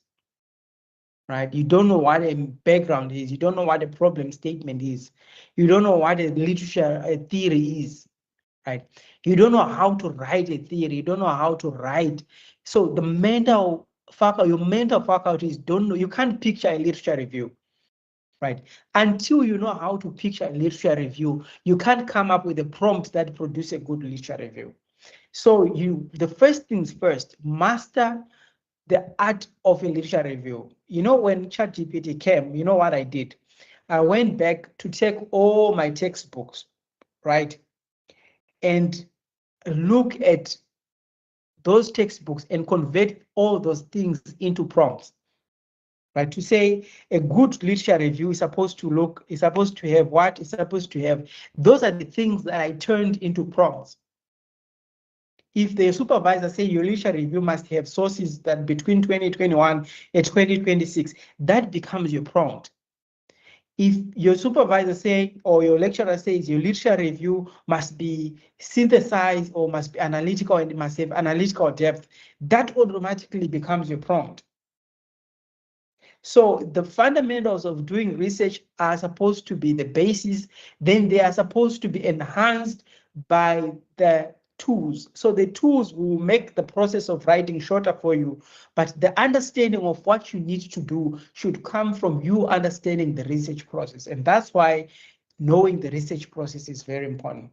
right? You don't know what a background is. You don't know what a problem statement is. You don't know what a theory is, right? You don't know how to write a theory. You don't know how to write. So the your mental faculties don't know. You can't picture a literature review, right? Until you know how to picture a literature review, you can't come up with a prompt that produces a good literature review. So the first things first, master the art of a literature review. You know, when ChatGPT came, you know what I did? I went back to take all my textbooks, right, and look at those textbooks and convert all those things into prompts, right? To say a good literature review is supposed to have what? It's supposed to have. Those are the things that I turned into prompts. If the supervisor say your literature review must have sources that between 2021 and 2026, that becomes your prompt. If your supervisor say, or your lecturer says your literature review must be synthesized or must be analytical and it must have analytical depth, that automatically becomes your prompt. So the fundamentals of doing research are supposed to be the basis, then they are supposed to be enhanced by the tools. So the tools will make the process of writing shorter for you, but the understanding of what you need to do should come from you understanding the research process. And that's why knowing the research process is very important.